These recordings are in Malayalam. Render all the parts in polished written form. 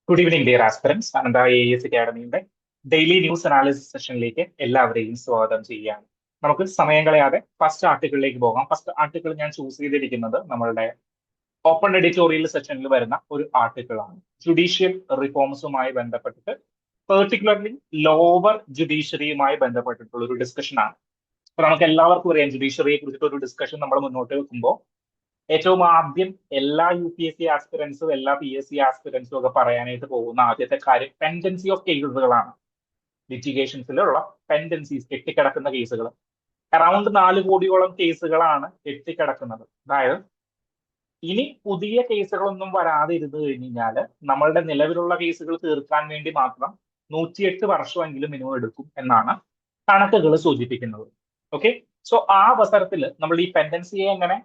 Good evening dear aspirants. Anantha AES അക്കാഡമിയുടെ ഡെയിലി ന്യൂസ് അനാലിസിസ് സെഷനിലേക്ക് എല്ലാവരെയും സ്വാഗതം ചെയ്യുകയാണ്. നമുക്ക് സമയം കളയാതെ ഫസ്റ്റ് ആർട്ടിക്കിളിലേക്ക് പോകാം. ഫസ്റ്റ് ആർട്ടിക്കിൾ ഞാൻ ചൂസ് ചെയ്തിരിക്കുന്നത് നമ്മളുടെ ഓപ്പൺ എഡിറ്റോറിയൽ സെഷനിൽ വരുന്ന ഒരു ആർട്ടിക്കിൾ ആണ്. ജുഡീഷ്യൽ റിഫോംസുമായി ബന്ധപ്പെട്ടിട്ട്, പെർട്ടിക്കുലർലി ലോവർ ജുഡീഷ്യറിയുമായി ബന്ധപ്പെട്ടിട്ടുള്ള ഒരു ഡിസ്കഷൻ ആണ്. അപ്പൊ നമുക്ക് എല്ലാവർക്കും അറിയാം, ജുഡീഷ്യറിയെ കുറിച്ചിട്ട് ഒരു ഡിസ്കഷൻ നമ്മൾ മുന്നോട്ട് വെക്കുമ്പോൾ ഏറ്റവും ആദ്യം എല്ലാ UPSC ആസ്പിറൻസും എല്ലാ PSC ആസ്പിറൻസും ഒക്കെ പറയാനായിട്ട് പോകുന്ന ആദ്യത്തെ കാര്യം പെൻഡൻസി ഓഫ് കേസുകളാണ്. ലിറ്റിഗേഷൻസിലുള്ള പെൻഡൻസീസ്, കെട്ടിക്കിടക്കുന്ന കേസുകൾ. അറൌണ്ട് 4 കോടിയോളം കേസുകളാണ് കെട്ടിക്കിടക്കുന്നത്. അതായത് ഇനി പുതിയ കേസുകളൊന്നും വരാതെ ഇരുന്ന് കഴിഞ്ഞാൽ നമ്മളുടെ നിലവിലുള്ള കേസുകൾ തീർക്കാൻ വേണ്ടി മാത്രം 108 വർഷമെങ്കിലും മിനിമം എടുക്കും എന്നാണ് കണക്കുകൾ സൂചിപ്പിക്കുന്നത്. ഓക്കെ, സോ ആ അവസരത്തിൽ നമ്മൾ ഈ പെൻഡൻസിയെ എങ്ങനെ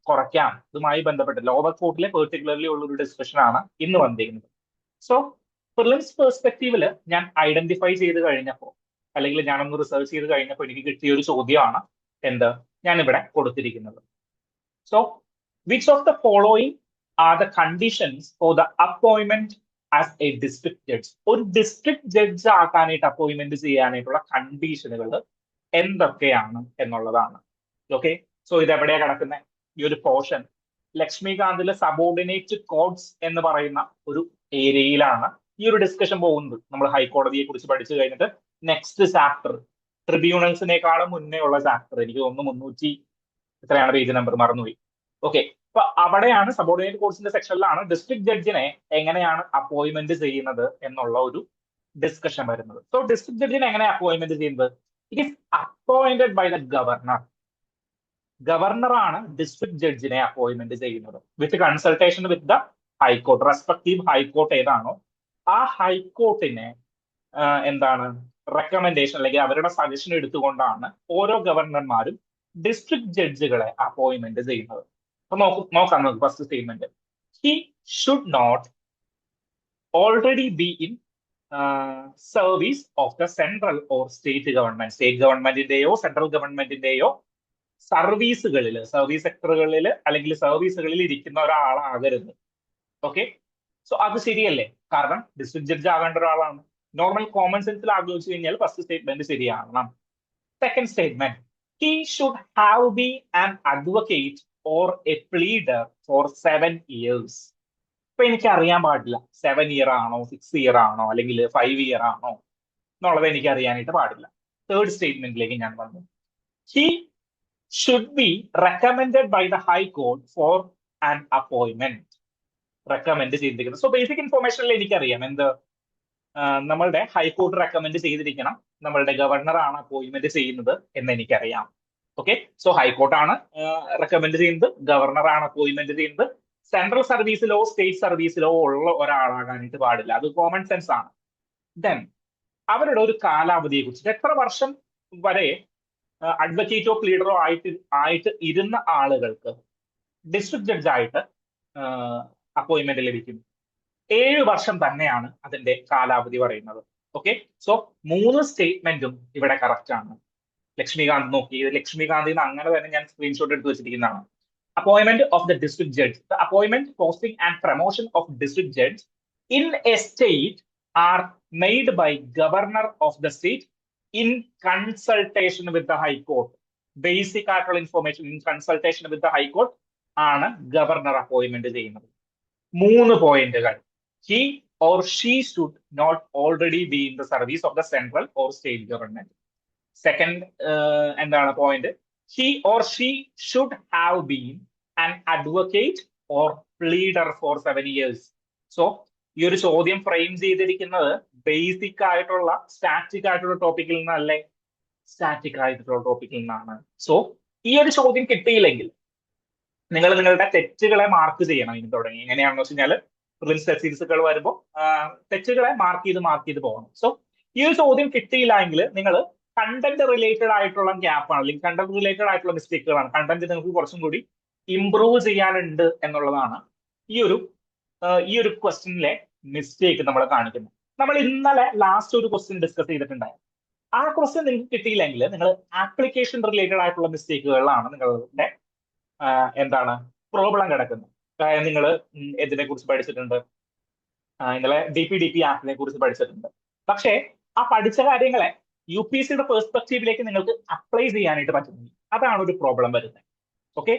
കുറയ്ക്കാം, ഇതുമായി ബന്ധപ്പെട്ട് ലോവർ കോർട്ടിലെ പെർട്ടിക്കുലർലി ഉള്ള ഒരു ഡിസ്കഷൻ ആണ് ഇന്ന് വന്നിരിക്കുന്നത്. സോ പ്രിലിംസ് പെർസ്പെക്റ്റീവില് ഞാൻ ഐഡന്റിഫൈ ചെയ്ത് കഴിഞ്ഞപ്പോൾ, അല്ലെങ്കിൽ ഞാനൊന്ന് റിസർച്ച് ചെയ്ത് കഴിഞ്ഞപ്പോൾ എനിക്ക് കിട്ടിയ ഒരു ചോദ്യമാണ് ഞാൻ ഇവിടെ കൊടുത്തിരിക്കുന്നത്. So which of the following are the conditions for the appointment as A district judge? ഒരു ഡിസ്ട്രിക്ട് ജഡ്ജ് ആക്കാനായിട്ട് അപ്പോയിന്റ്മെന്റ് ചെയ്യാനായിട്ടുള്ള കണ്ടീഷനുകൾ എന്തൊക്കെയാണ് എന്നുള്ളതാണ്. ഓക്കെ, സോ ഇത് എവിടെയാ കിടക്കുന്നത്? ഈ ഒരു പോർഷൻ ലക്ഷ്മികാന്തിലെ സബോർഡിനേറ്റ് കോഡ്സ് എന്ന് പറയുന്ന ഒരു ഏരിയയിലാണ് ഈ ഒരു ഡിസ്കഷൻ പോകുന്നത്. നമ്മൾ ഹൈക്കോടതിയെ കുറിച്ച് പഠിച്ചു കഴിഞ്ഞിട്ട് നെക്സ്റ്റ് ചാപ്റ്റർ ട്രിബ്യൂണൽസിനേക്കാളും മുന്നേ ഉള്ള ചാപ്റ്റർ, എനിക്ക് തോന്നുന്നു 300 എത്രയാണ് പേജ് നമ്പർ മറന്നുപോയി. ഓക്കെ, അപ്പൊ അവിടെയാണ് സബോർഡിനേറ്റ് കോഡ്സിന്റെ സെക്ഷനിലാണ് ഡിസ്ട്രിക്ട് ജഡ്ജിനെ എങ്ങനെയാണ് അപ്പോയിന്റ്മെന്റ് ചെയ്യുന്നത് എന്നുള്ള ഒരു ഡിസ്കഷൻ വരുന്നത്. സോ ഡിസ്ട്രിക്ട് ജഡ്ജിനെ എങ്ങനെ അപ്പോയിന്റ്മെന്റ് ചെയ്യുന്നത്? It is appointed by the governor. ഗവർണറാണ് ഡിസ്ട്രിക്ട് ജഡ്ജിനെ അപ്പോയിന്റ്മെന്റ് ചെയ്യുന്നത് with consultation with the high court. Respective high court ഏതാണോ ആ ഹൈക്കോർട്ടിനെ റെക്കമെൻഡേഷൻ അല്ലെങ്കിൽ അവരുടെ സജഷൻ എടുത്തുകൊണ്ടാണ് ഓരോ ഗവർണർമാരും ഡിസ്ട്രിക്ട് ജഡ്ജുകളെ അപ്പോയിന്റ്മെന്റ് ചെയ്യുന്നത്. അപ്പൊ നോക്കാം നമുക്ക് first statement. He should not already be in service of the central or state government. State ഗവൺമെന്റിന്റെയോ സെൻട്രൽ ഗവൺമെന്റിന്റെയോ സർവീസുകളിൽ, സർവീസ് സെക്ടറുകളിൽ അല്ലെങ്കിൽ സർവീസുകളിൽ ഇരിക്കുന്ന ഒരാളാകരുത്. ഓക്കെ, സോ അത് ശരിയല്ലേ? കാരണം ഡിസ്ട്രിക്ട് ജഡ്ജ് ആകേണ്ട ഒരാളാണ്. നോർമൽ കോമൺ സെൻസിൽ ആലോചിച്ച് കഴിഞ്ഞാൽ ഫസ്റ്റ് സ്റ്റേറ്റ്മെന്റ് ശരിയാകണം. Second statement, he should have be an advocate or a pleader for 7 years. ഇപ്പൊ എനിക്ക് അറിയാൻ പാടില്ല 7 year ആണോ 6 year ആണോ അല്ലെങ്കിൽ 5 year ആണോ എന്നുള്ളത് എനിക്ക് അറിയാനായിട്ട് പാടില്ല. തേർഡ് സ്റ്റേറ്റ്മെന്റിലേക്ക് ഞാൻ വന്നു. He should be recommended by the High Court for an appointment. Recommend ചെയ്തിരിക്കുന്നത്. സോ ബേസിക് ഇൻഫോർമേഷനിൽ എനിക്കറിയാം നമ്മളുടെ ഹൈക്കോർട്ട് റെക്കമെൻഡ് ചെയ്തിരിക്കണം, നമ്മളുടെ ഗവർണറാണ് അപ്പോയിന്റ്മെന്റ് ചെയ്യുന്നത് എന്ന് എനിക്കറിയാം. ഓക്കെ, സോ ഹൈക്കോർട്ടാണ് റെക്കമെൻഡ് ചെയ്യുന്നത്, ഗവർണറാണ് അപ്പോയിന്റ്മെന്റ് ചെയ്യുന്നത്. സെൻട്രൽ സർവീസിലോ സ്റ്റേറ്റ് സർവീസിലോ ഉള്ള ഒരാളാകാനായിട്ട് പാടില്ല. അത് കോമൺ സെൻസ് ആണ്. ദെൻ അവരുടെ ഒരു കാലാവധിയെ കുറിച്ചിട്ട്, എത്ര വർഷം വരെ അഡ്വക്കേറ്റോ പ്ലീഡറോ ആയിട്ട് ഇരുന്ന ആളുകൾക്ക് ഡിസ്ട്രിക്ട് ജഡ്ജായിട്ട് അപ്പോയിന്റ്മെന്റ് ലഭിക്കും? 7 വർഷം തന്നെയാണ് അതിന്റെ കാലാവധി പറയുന്നത്. ഓക്കെ, സോ 3 സ്റ്റേറ്റ്മെന്റും ഇവിടെ കറക്റ്റ് ആണ്. ലക്ഷ്മികാന്ത് നോക്കി, ലക്ഷ്മികാന്തിന് അങ്ങനെ തന്നെ ഞാൻ സ്ക്രീൻഷോട്ട് എടുത്ത് വെച്ചിരിക്കുന്നതാണ്. Appointment of the district judge, the appointment, posting and promotion of district judge in a state are made by governor of the state in consultation with the high court. Basic ആയിട്ടുള്ള information in consultation with the high court ആണ് ഗവർണർ അപ്പോയിന്റ്മെന്റ് ചെയ്യുന്നത്. 3 പോയിന്റുകൾ. He or she should not already be in the service of the central or state government. Second point, he or she should have been an advocate or pleader for 7 years. So ഈ ഒരു ചോദ്യം ഫ്രെയിം ചെയ്തിരിക്കുന്നത് ബേസിക് ആയിട്ടുള്ള സ്റ്റാറ്റിക് ആയിട്ടുള്ള ടോപ്പിക്കിൽ നിന്നല്ലേ? സ്റ്റാറ്റിക് ആയിട്ടുള്ള ടോപ്പിക്കിൽ നിന്നാണ്. സോ ഈ ഒരു ചോദ്യം കിട്ടിയില്ലെങ്കിൽ നിങ്ങൾ നിങ്ങളുടെ തെറ്റുകളെ മാർക്ക് ചെയ്യണം. ഇനി തുടങ്ങി എങ്ങനെയാണെന്ന് വെച്ച് കഴിഞ്ഞാൽ പ്രിലിംസ് ടെസ്റ്റ് സീരീസുകൾ വരുമ്പോൾ തെറ്റുകളെ മാർക്ക് ചെയ്ത് പോകണം. സോ ഈ ഒരു ചോദ്യം കിട്ടിയില്ല എങ്കിൽ നിങ്ങൾ കണ്ടന്റ് റിലേറ്റഡ് ആയിട്ടുള്ള ഗ്യാപ്പാണ്, അല്ലെങ്കിൽ കണ്ടന്റ് റിലേറ്റഡ് ആയിട്ടുള്ള മിസ്റ്റേക്കുകളാണ്, കണ്ടന്റ് നിങ്ങൾക്ക് കുറച്ചും കൂടി ഇംപ്രൂവ് ചെയ്യാനുണ്ട് എന്നുള്ളതാണ് ഈ ഒരു ക്വസ്റ്റ്യനിലെ മിസ്റ്റേക്ക് നമ്മൾ കാണിക്കുന്നത്. നമ്മൾ ഇന്നലെ ലാസ്റ്റ് ഒരു ക്വസ്റ്റ്യൻ ഡിസ്കസ് ചെയ്തിട്ടുണ്ടായിരുന്നു. ആ ക്വസ്റ്റ്യൻ നിങ്ങൾക്ക് കിട്ടിയില്ലെങ്കിൽ നിങ്ങൾ ആപ്ലിക്കേഷൻ റിലേറ്റഡ് ആയിട്ടുള്ള മിസ്റ്റേക്കുകളിലാണ് നിങ്ങളുടെ പ്രോബ്ലം കിടക്കുന്നത്. നിങ്ങൾ എന്തിനെ കുറിച്ച് പഠിച്ചിട്ടുണ്ട്? ഇന്നലെ DPDP ആക്ടിനെ കുറിച്ച് പഠിച്ചിട്ടുണ്ട്. പക്ഷേ ആ പഠിച്ച കാര്യങ്ങളെ UPSCയുടെ പെർസ്പെക്റ്റീവിലേക്ക് നിങ്ങൾക്ക് അപ്ലൈ ചെയ്യാനായിട്ട് പറ്റുന്നില്ല. അതാണ് ഒരു പ്രോബ്ലം വരുന്നത്. ഓക്കെ.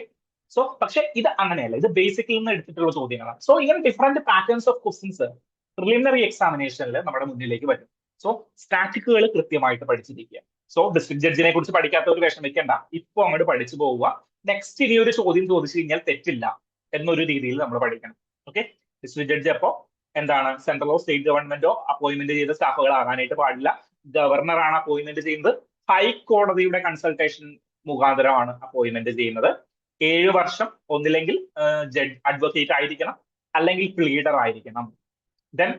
സോ പക്ഷെ ഇത് അങ്ങനെയല്ല, ഇത് ബേസിക്കിൽ നിന്ന് എടുത്തിട്ടുള്ള ചോദ്യങ്ങളാണ്. സോ ഇങ്ങനെ different patterns of questions preliminary എക്സാമിനേഷനിൽ നമ്മുടെ മുന്നിലേക്ക് വരും. സോ സ്റ്റാറ്റിക്കുകൾ കൃത്യമായിട്ട് പഠിച്ചിരിക്കുക. സോ ഡിസ്ട്രിക്ട് ജഡ്ജിനെ കുറിച്ച് പഠിക്കാത്തവർ വിഷമിക്കേണ്ട, ഇപ്പൊ അങ്ങോട്ട് പഠിച്ചു പോവുക. നെക്സ്റ്റ് ഇനി ഒരു ചോദ്യം ചോദിച്ചു കഴിഞ്ഞാൽ തെറ്റില്ല എന്നൊരു രീതിയിൽ നമ്മൾ പഠിക്കണം. ഓക്കെ. ഡിസ്ട്രിക്ട് ജഡ്ജി അപ്പോ എന്താണ്, സെൻട്രലോ സ്റ്റേറ്റ് ഗവൺമെന്റോ അപ്പോയിന്റ്മെന്റ് ചെയ്ത സ്റ്റാഫുകളാകാനായിട്ട് പാടില്ല. ഗവർണറാണ് അപ്പോയിന്റ്മെന്റ് ചെയ്യുന്നത്. ഹൈക്കോടതിയുടെ കൺസൾട്ടേഷൻ മുഖാന്തരമാണ് അപ്പോയിന്റ്മെന്റ് ചെയ്യുന്നത്. 7 വർഷം ഒന്നില്ലെങ്കിൽ അഡ്വക്കേറ്റ് ആയിരിക്കണം, അല്ലെങ്കിൽ പ്ലീഡർ ആയിരിക്കണം. ദെൻ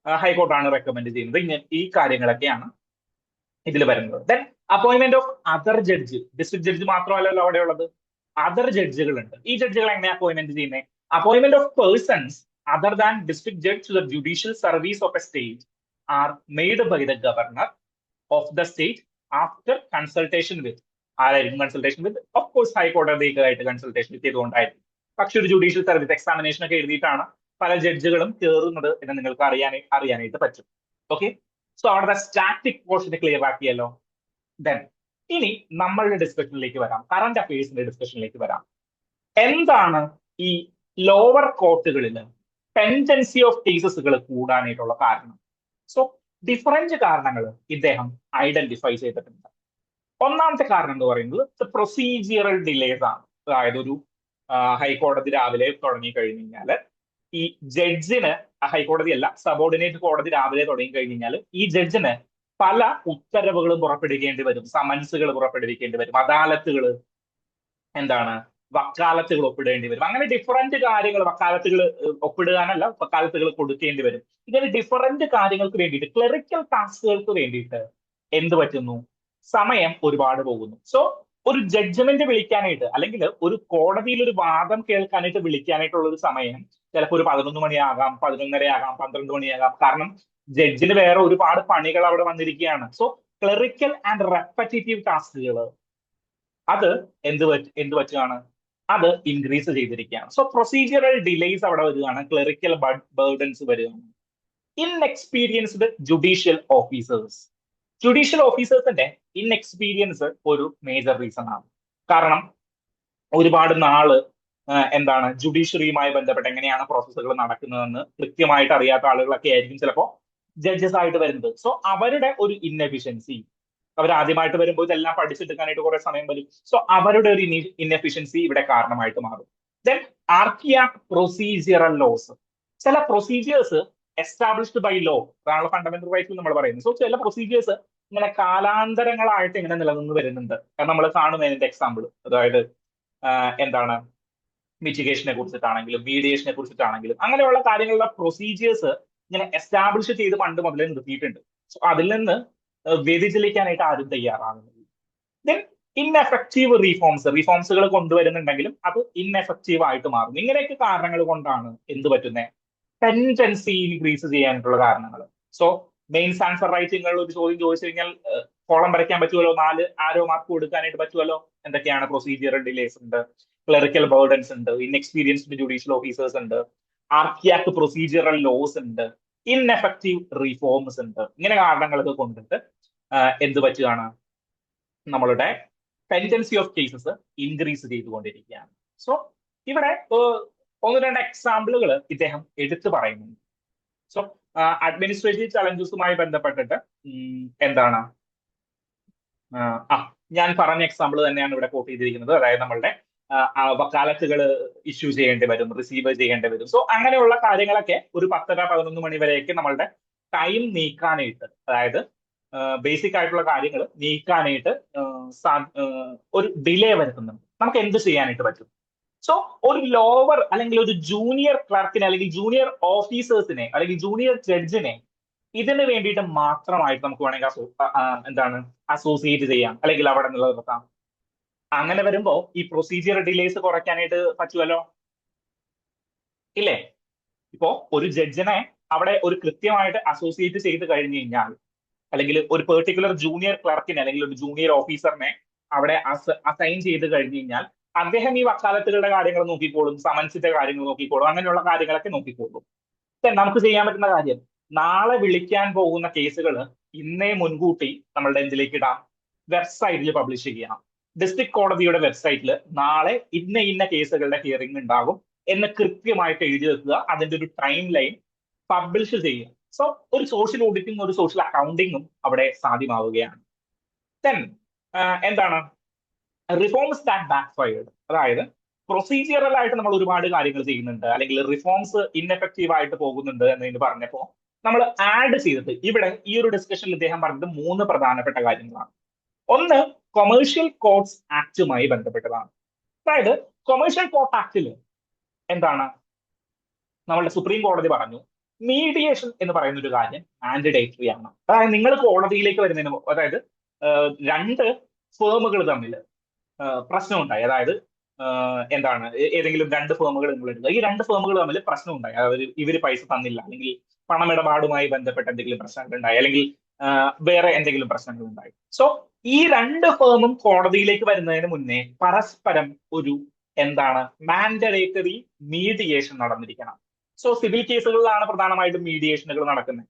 ഹൈക്കോർട്ടാണ് റെക്കമെൻഡ് ചെയ്യുന്നത്. ഈ കാര്യങ്ങളൊക്കെയാണ് ഇതിൽ വരുന്നത്. Then appointment of other judge, district judge മാത്രമല്ലല്ലോ അവിടെ ഉള്ളത്, അതർ ജഡ്ജുകളുണ്ട്. ഈ ജഡ്ജുകൾ എങ്ങനെയാണ് അപ്പോയിന്റ്മെന്റ് ചെയ്യുന്നത്? Appointment of persons other than district judge to the judicial service of a state are made by the governor of the state after consultation with, ആരായിരിക്കും കൺസൾട്ടേഷൻ വിത്ത്? ഓഫ് കോഴ്സ് ഹൈക്കോടതിയായിട്ട് കൺസൾട്ടേഷൻ ചെയ്തുകൊണ്ടായിരിക്കും. പക്ഷെ ഒരു ജുഡീഷ്യൽ സർവീസ് എക്സാമിനേഷൻ ഒക്കെ എഴുതിയിട്ടാണ് പല ജഡ്ജുകളും കയറുന്നത് എന്ന് നിങ്ങൾക്ക് അറിയാനായിട്ട് പറ്റും. ഓക്കെ. സോ അവിടെ സ്റ്റാറ്റിക് പോർഷൻ ക്ലിയർ ആക്കിയല്ലോ. ദെൻ ഇനി നമ്മളുടെ ഡിസ്കഷനിലേക്ക് വരാം, കറന്റ് അഫയേഴ്സിന്റെ ഡിസ്കഷനിലേക്ക് വരാം. എന്താണ് ഈ ലോവർ കോർട്ടുകളിൽ പെൻഡൻസി ഓഫ് കേസസുകൾ കൂടാനായിട്ടുള്ള കാരണം? സോ ഡിഫറൻറ്റ് കാരണങ്ങൾ ഇദ്ദേഹം ഐഡന്റിഫൈ ചെയ്തിട്ടുണ്ട്. ഒന്നാമത്തെ കാരണം എന്ന് പറയുന്നത് പ്രൊസീജിയറൽ ഡിലേസ് ആണ്. അതായത് ഒരു ഹൈക്കോടതി രാവിലെ തുടങ്ങി കഴിഞ്ഞു കഴിഞ്ഞാൽ ഈ ജഡ്ജിന്, ഹൈക്കോടതി അല്ല സബോർഡിനേറ്റ് കോടതി രാവിലെ തുടങ്ങി കഴിഞ്ഞു കഴിഞ്ഞാൽ ഈ ജഡ്ജിന് പല ഉത്തരവുകളും പുറപ്പെടുവിക്കേണ്ടി വരും, സമൻസുകൾ പുറപ്പെടുവിക്കേണ്ടി വരും, അദാലത്തുകൾ എന്താണ് വക്കാലത്തുകൾ ഒപ്പിടേണ്ടി വരും. അങ്ങനെ ഡിഫറെന്റ് കാര്യങ്ങൾ, വക്കാലത്തുകൾ ഒപ്പിടുവാനല്ല, വക്കാലത്തുകൾ കൊടുക്കേണ്ടി വരും. ഇങ്ങനെ ഡിഫറെന്റ് കാര്യങ്ങൾക്ക് വേണ്ടിയിട്ട്, ക്ലറിക്കൽ ടാസ്കുകൾക്ക് വേണ്ടിയിട്ട് എന്ത് പറ്റുന്നു, സമയം ഒരുപാട് പോകുന്നു. സോ ഒരു ജഡ്ജ്മെന്റ് വിളിക്കാനായിട്ട്, അല്ലെങ്കിൽ ഒരു കോടതിയിൽ ഒരു വാദം കേൾക്കാനായിട്ട് വിളിക്കാനായിട്ടുള്ള ഒരു സമയം ചിലപ്പോൾ ഒരു 11 മണിയാകാം, 11:30 ആകാം, 12 മണിയാകാം. കാരണം ജഡ്ജിന് വേറെ ഒരുപാട് പണികൾ അവിടെ വന്നിരിക്കുകയാണ്. സോ ക്ലറിക്കൽ ആൻഡ് റെപ്പറ്റേറ്റീവ് ടാസ്കുകൾ അത് എന്ത് പറ്റുകയാണ്, അത് ഇൻക്രീസ് ചെയ്തിരിക്കുകയാണ്. സോ പ്രൊസീജിയറൽ ഡിലേസ് അവിടെ വരികയാണ്, ക്ലറിക്കൽ ബർഡൻസ് വരികയാണ്. ഇൻഎക്സ്പീരിയൻസ്ഡ് ജുഡീഷ്യൽ ഓഫീസേഴ്സ്, ജുഡീഷ്യൽ ഓഫീസേഴ്സിന്റെ ഇൻഎക്സ്പീരിയൻസ് ഒരു മേജർ റീസൺ ആണ്. കാരണം ഒരുപാട് നാള് എന്താണ് ജുഡീഷ്യറിയുമായി ബന്ധപ്പെട്ട് എങ്ങനെയാണ് പ്രോസസ്സുകൾ നടക്കുന്നതെന്ന് കൃത്യമായിട്ട് അറിയാത്ത ആളുകളൊക്കെ ആയിരിക്കും ചിലപ്പോൾ ജഡ്ജസ് ആയിട്ട് വരുന്നത്. സോ അവരുടെ ഒരു ഇൻഎഫിഷ്യൻസി, അവർ ആദ്യമായിട്ട് വരുമ്പോൾ ഇതെല്ലാം പഠിച്ചെടുക്കാനായിട്ട് കുറെ സമയം വരും. സോ അവരുടെ ഒരു ഇൻഎഫിഷ്യൻസി ഇവിടെ കാരണമായിട്ട് മാറും. ദെൻ ആർക്കിയാക് പ്രൊസീജിയറൽ ലോസ്, ചില പ്രൊസീജിയേഴ്സ് എസ്റ്റാബ്ലിഷ്ഡ് ബൈ ലോ, അതാണല്ലോ ഫണ്ടമെന്റൽ റൈറ്റ്സ് നമ്മൾ പറയുന്നത്. സോ ചില പ്രൊസീജിയേഴ്സ് ഇങ്ങനെ കാലാന്തരങ്ങളായിട്ട് ഇങ്ങനെ നിലനിന്ന് വരുന്നുണ്ട്. കാരണം നമ്മൾ കാണുന്നതിന്റെ എക്സാമ്പിൾ, അതായത് എന്താണ് മിറ്റിഗേഷനെ കുറിച്ചിട്ടാണെങ്കിലും മീഡിയേഷനെ കുറിച്ചിട്ടാണെങ്കിലും അങ്ങനെയുള്ള കാര്യങ്ങളുടെ പ്രൊസീജിയേഴ്സ് ഇങ്ങനെ എസ്റ്റാബ്ലിഷ് ചെയ്ത് പണ്ട് മുതലേ നിർത്തിയിട്ടുണ്ട്. സോ അതിൽ നിന്ന് വ്യതിചലിക്കാനായിട്ട് ആരും തയ്യാറാകുന്നില്ല. ദെൻ ഇൻഎഫക്റ്റീവ് റീഫോംസുകൾ കൊണ്ടുവരുന്നുണ്ടെങ്കിലും അത് ഇൻഎഫക്റ്റീവ് ആയിട്ട് മാറും. ഇങ്ങനെയൊക്കെ കാരണങ്ങൾ കൊണ്ടാണ് എന്ത് പറ്റുന്നത്, ടെൻഡൻസി ഇൻക്രീസ് ചെയ്യാനായിട്ടുള്ള കാരണങ്ങൾ. സോ മെയിൻസ് ആൻസർ റൈറ്റിംഗുകൾ ഒരു ചോദ്യം ചോദിച്ചു കഴിഞ്ഞാൽ കോളം വരയ്ക്കാൻ പറ്റുമല്ലോ, 4 ആരോ മാർക്ക് കൊടുക്കാനായിട്ട് പറ്റുമല്ലോ. എന്തൊക്കെയാണ്? പ്രൊസീജിയറൽ ഡിലേസ് ഉണ്ട്, ക്ലറിക്കൽ ബർഡൻസ് ഉണ്ട്, ഇൻഎക്സ്പീരിയൻസ്ഡ് ജുഡീഷ്യൽ ഓഫീസേഴ്സ് ഉണ്ട്, ആർക്കിയാക് പ്രൊസീജിയറൽ ലോസ് ഉണ്ട്, ഇൻഎഫക്റ്റീവ് റീഫോംസ് ഉണ്ട്. ഇങ്ങനെ കാരണങ്ങളൊക്കെ കൊണ്ടിട്ട് എന്ത് പറ്റുകയാണ്, നമ്മളുടെ പെൻഡൻസി ഓഫ് കേസസ് ഇൻക്രീസ് ചെയ്തുകൊണ്ടിരിക്കുകയാണ്. സോ ഇവിടെ 1-2 എക്സാമ്പിളുകൾ ഇദ്ദേഹം എടുത്തു പറയുന്നുണ്ട്. സോ അഡ്മിനിസ്ട്രേറ്റീവ് ചലഞ്ചസുമായി ബന്ധപ്പെട്ടിട്ട് എന്താണ് ഞാൻ പറഞ്ഞ എക്സാമ്പിൾ തന്നെയാണ് ഇവിടെ കോട്ട് ചെയ്തിരിക്കുന്നത്. അതായത് നമ്മളുടെ വക്കാലത്തുകൾ ഇഷ്യൂ ചെയ്യേണ്ടി വരും, റിസീവ് ചെയ്യേണ്ടി വരും. സോ അങ്ങനെയുള്ള കാര്യങ്ങളൊക്കെ ഒരു 10-11 മണി വരെയൊക്കെ നമ്മളുടെ ടൈം നീക്കാനായിട്ട്, അതായത് ബേസിക് ആയിട്ടുള്ള കാര്യങ്ങൾ നീക്കാനായിട്ട് ഒരു ഡിലേ വരുത്തുന്നുണ്ട്. നമുക്ക് എന്ത് ചെയ്യാനായിട്ട് പറ്റും? സോ ഒരു ലോവർ അല്ലെങ്കിൽ ഒരു ജൂനിയർ ക്ലർക്കിനെ അല്ലെങ്കിൽ ജൂനിയർ ഓഫീസേഴ്സിനെ അല്ലെങ്കിൽ ജൂനിയർ ജഡ്ജിനെ ഇതിന് വേണ്ടിയിട്ട് മാത്രമായിട്ട് നമുക്ക് വേണമെങ്കിൽ എന്താണ് അസോസിയേറ്റ് ചെയ്യാം, അല്ലെങ്കിൽ അവിടെ നിലനിർത്താം. അങ്ങനെ വരുമ്പോ ഈ പ്രൊസീജിയർ ഡിലേസ് കുറയ്ക്കാനായിട്ട് പറ്റുമല്ലോ, ഇല്ലേ? ഇപ്പോ ഒരു ജഡ്ജിനെ അവിടെ ഒരു കൃത്യമായിട്ട് അസോസിയേറ്റ് ചെയ്ത് കഴിഞ്ഞു കഴിഞ്ഞാൽ, അല്ലെങ്കിൽ ഒരു പെർട്ടിക്കുലർ ജൂനിയർ ക്ലർക്കിനെ അല്ലെങ്കിൽ ഒരു ജൂനിയർ ഓഫീസറിനെ അവിടെ അസൈൻ ചെയ്ത് കഴിഞ്ഞു കഴിഞ്ഞാൽ അദ്ദേഹം ഈ വക്കാലത്തുകളുടെ കാര്യങ്ങൾ നോക്കിക്കോളും, സമൻസിന്റെ കാര്യങ്ങൾ നോക്കിക്കോളും, അങ്ങനെയുള്ള കാര്യങ്ങളൊക്കെ നോക്കിക്കോളും. നമുക്ക് ചെയ്യാൻ പറ്റുന്ന കാര്യം, നാളെ വിളിക്കാൻ പോകുന്ന കേസുകൾ ഇന്നേ മുൻകൂട്ടി നമ്മളുടെ എന്തിലേക്ക് ഇടാം, വെബ്സൈറ്റിൽ പബ്ലിഷ് ചെയ്യണം. ഡിസ്ട്രിക്ട് കോടതിയുടെ വെബ്സൈറ്റിൽ നാളെ ഇന്ന ഇന്ന കേസുകളുടെ ഹിയറിംഗ് ഉണ്ടാകും എന്ന് കൃത്യമായിട്ട് എഴുതി വെക്കുക. അതിന്റെ ഒരു ടൈം ലൈൻ പബ്ലിഷ് ചെയ്യുക. സോ ഒരു സോഷ്യൽ ഓഡിറ്റിംഗ്, ഒരു സോഷ്യൽ അക്കൗണ്ടിങ്ങും അവിടെ സാധ്യമാവുകയാണ്. ദെൻ എന്താണ് റിഫോംസ് ദാറ്റ് ബാക്ക് ഫയർഡ്, അതായത് പ്രൊസീജിയറൽ ആയിട്ട് നമ്മൾ ഒരുപാട് കാര്യങ്ങൾ ചെയ്യുന്നുണ്ട്, അല്ലെങ്കിൽ റിഫോംസ് ഇൻഎഫക്റ്റീവ് ആയിട്ട് പോകുന്നുണ്ട് എന്നതിന് പറഞ്ഞപ്പോൾ നമ്മൾ ആഡ് ചെയ്തിട്ട് ഇവിടെ ഈ ഒരു ഡിസ്കഷനിൽ ഇദ്ദേഹം പറഞ്ഞത് 3 പ്രധാനപ്പെട്ട കാര്യങ്ങളാണ്. ഒന്ന്, കൊമേഴ്ഷ്യൽ കോർട്സ് ആക്ടുമായി ബന്ധപ്പെട്ടതാണ്. അതായത് കൊമേഴ്ഷ്യൽ കോർട്ട് ആക്ടിൽ എന്താണ്, നമ്മളുടെ സുപ്രീം കോടതി പറഞ്ഞു മീഡിയേഷൻ എന്ന് പറയുന്ന ഒരു കാര്യം മാൻഡേറ്ററി ആണ്. അതായത് നിങ്ങൾ കോടതിയിലേക്ക് വരുന്നതിന്, അതായത് രണ്ട് ഫേമുകൾ തമ്മിൽ പ്രശ്നമുണ്ടായി, അതായത് എന്താണ് ഏതെങ്കിലും 2 ഫേമുകൾ നിങ്ങൾ എടുക്കുക, ഈ 2 ഫേമുകൾ തമ്മിൽ പ്രശ്നമുണ്ടായി, അതായത് ഇവര് പൈസ തന്നില്ല, അല്ലെങ്കിൽ പണമിടപാടുമായി ബന്ധപ്പെട്ട എന്തെങ്കിലും പ്രശ്നങ്ങൾ ഉണ്ടായി, അല്ലെങ്കിൽ വേറെ എന്തെങ്കിലും പ്രശ്നങ്ങൾ ഉണ്ടായി. സോ ഈ 2 ഫേമും കോടതിയിലേക്ക് വരുന്നതിന് മുന്നേ പരസ്പരം ഒരു എന്താണ് മാൻഡേറ്ററി മീഡിയേഷൻ നടന്നിരിക്കണം. സോ സിവിൽ കേസുകളിലാണ് പ്രധാനമായിട്ടും മീഡിയേഷനുകൾ നടക്കുന്നത്.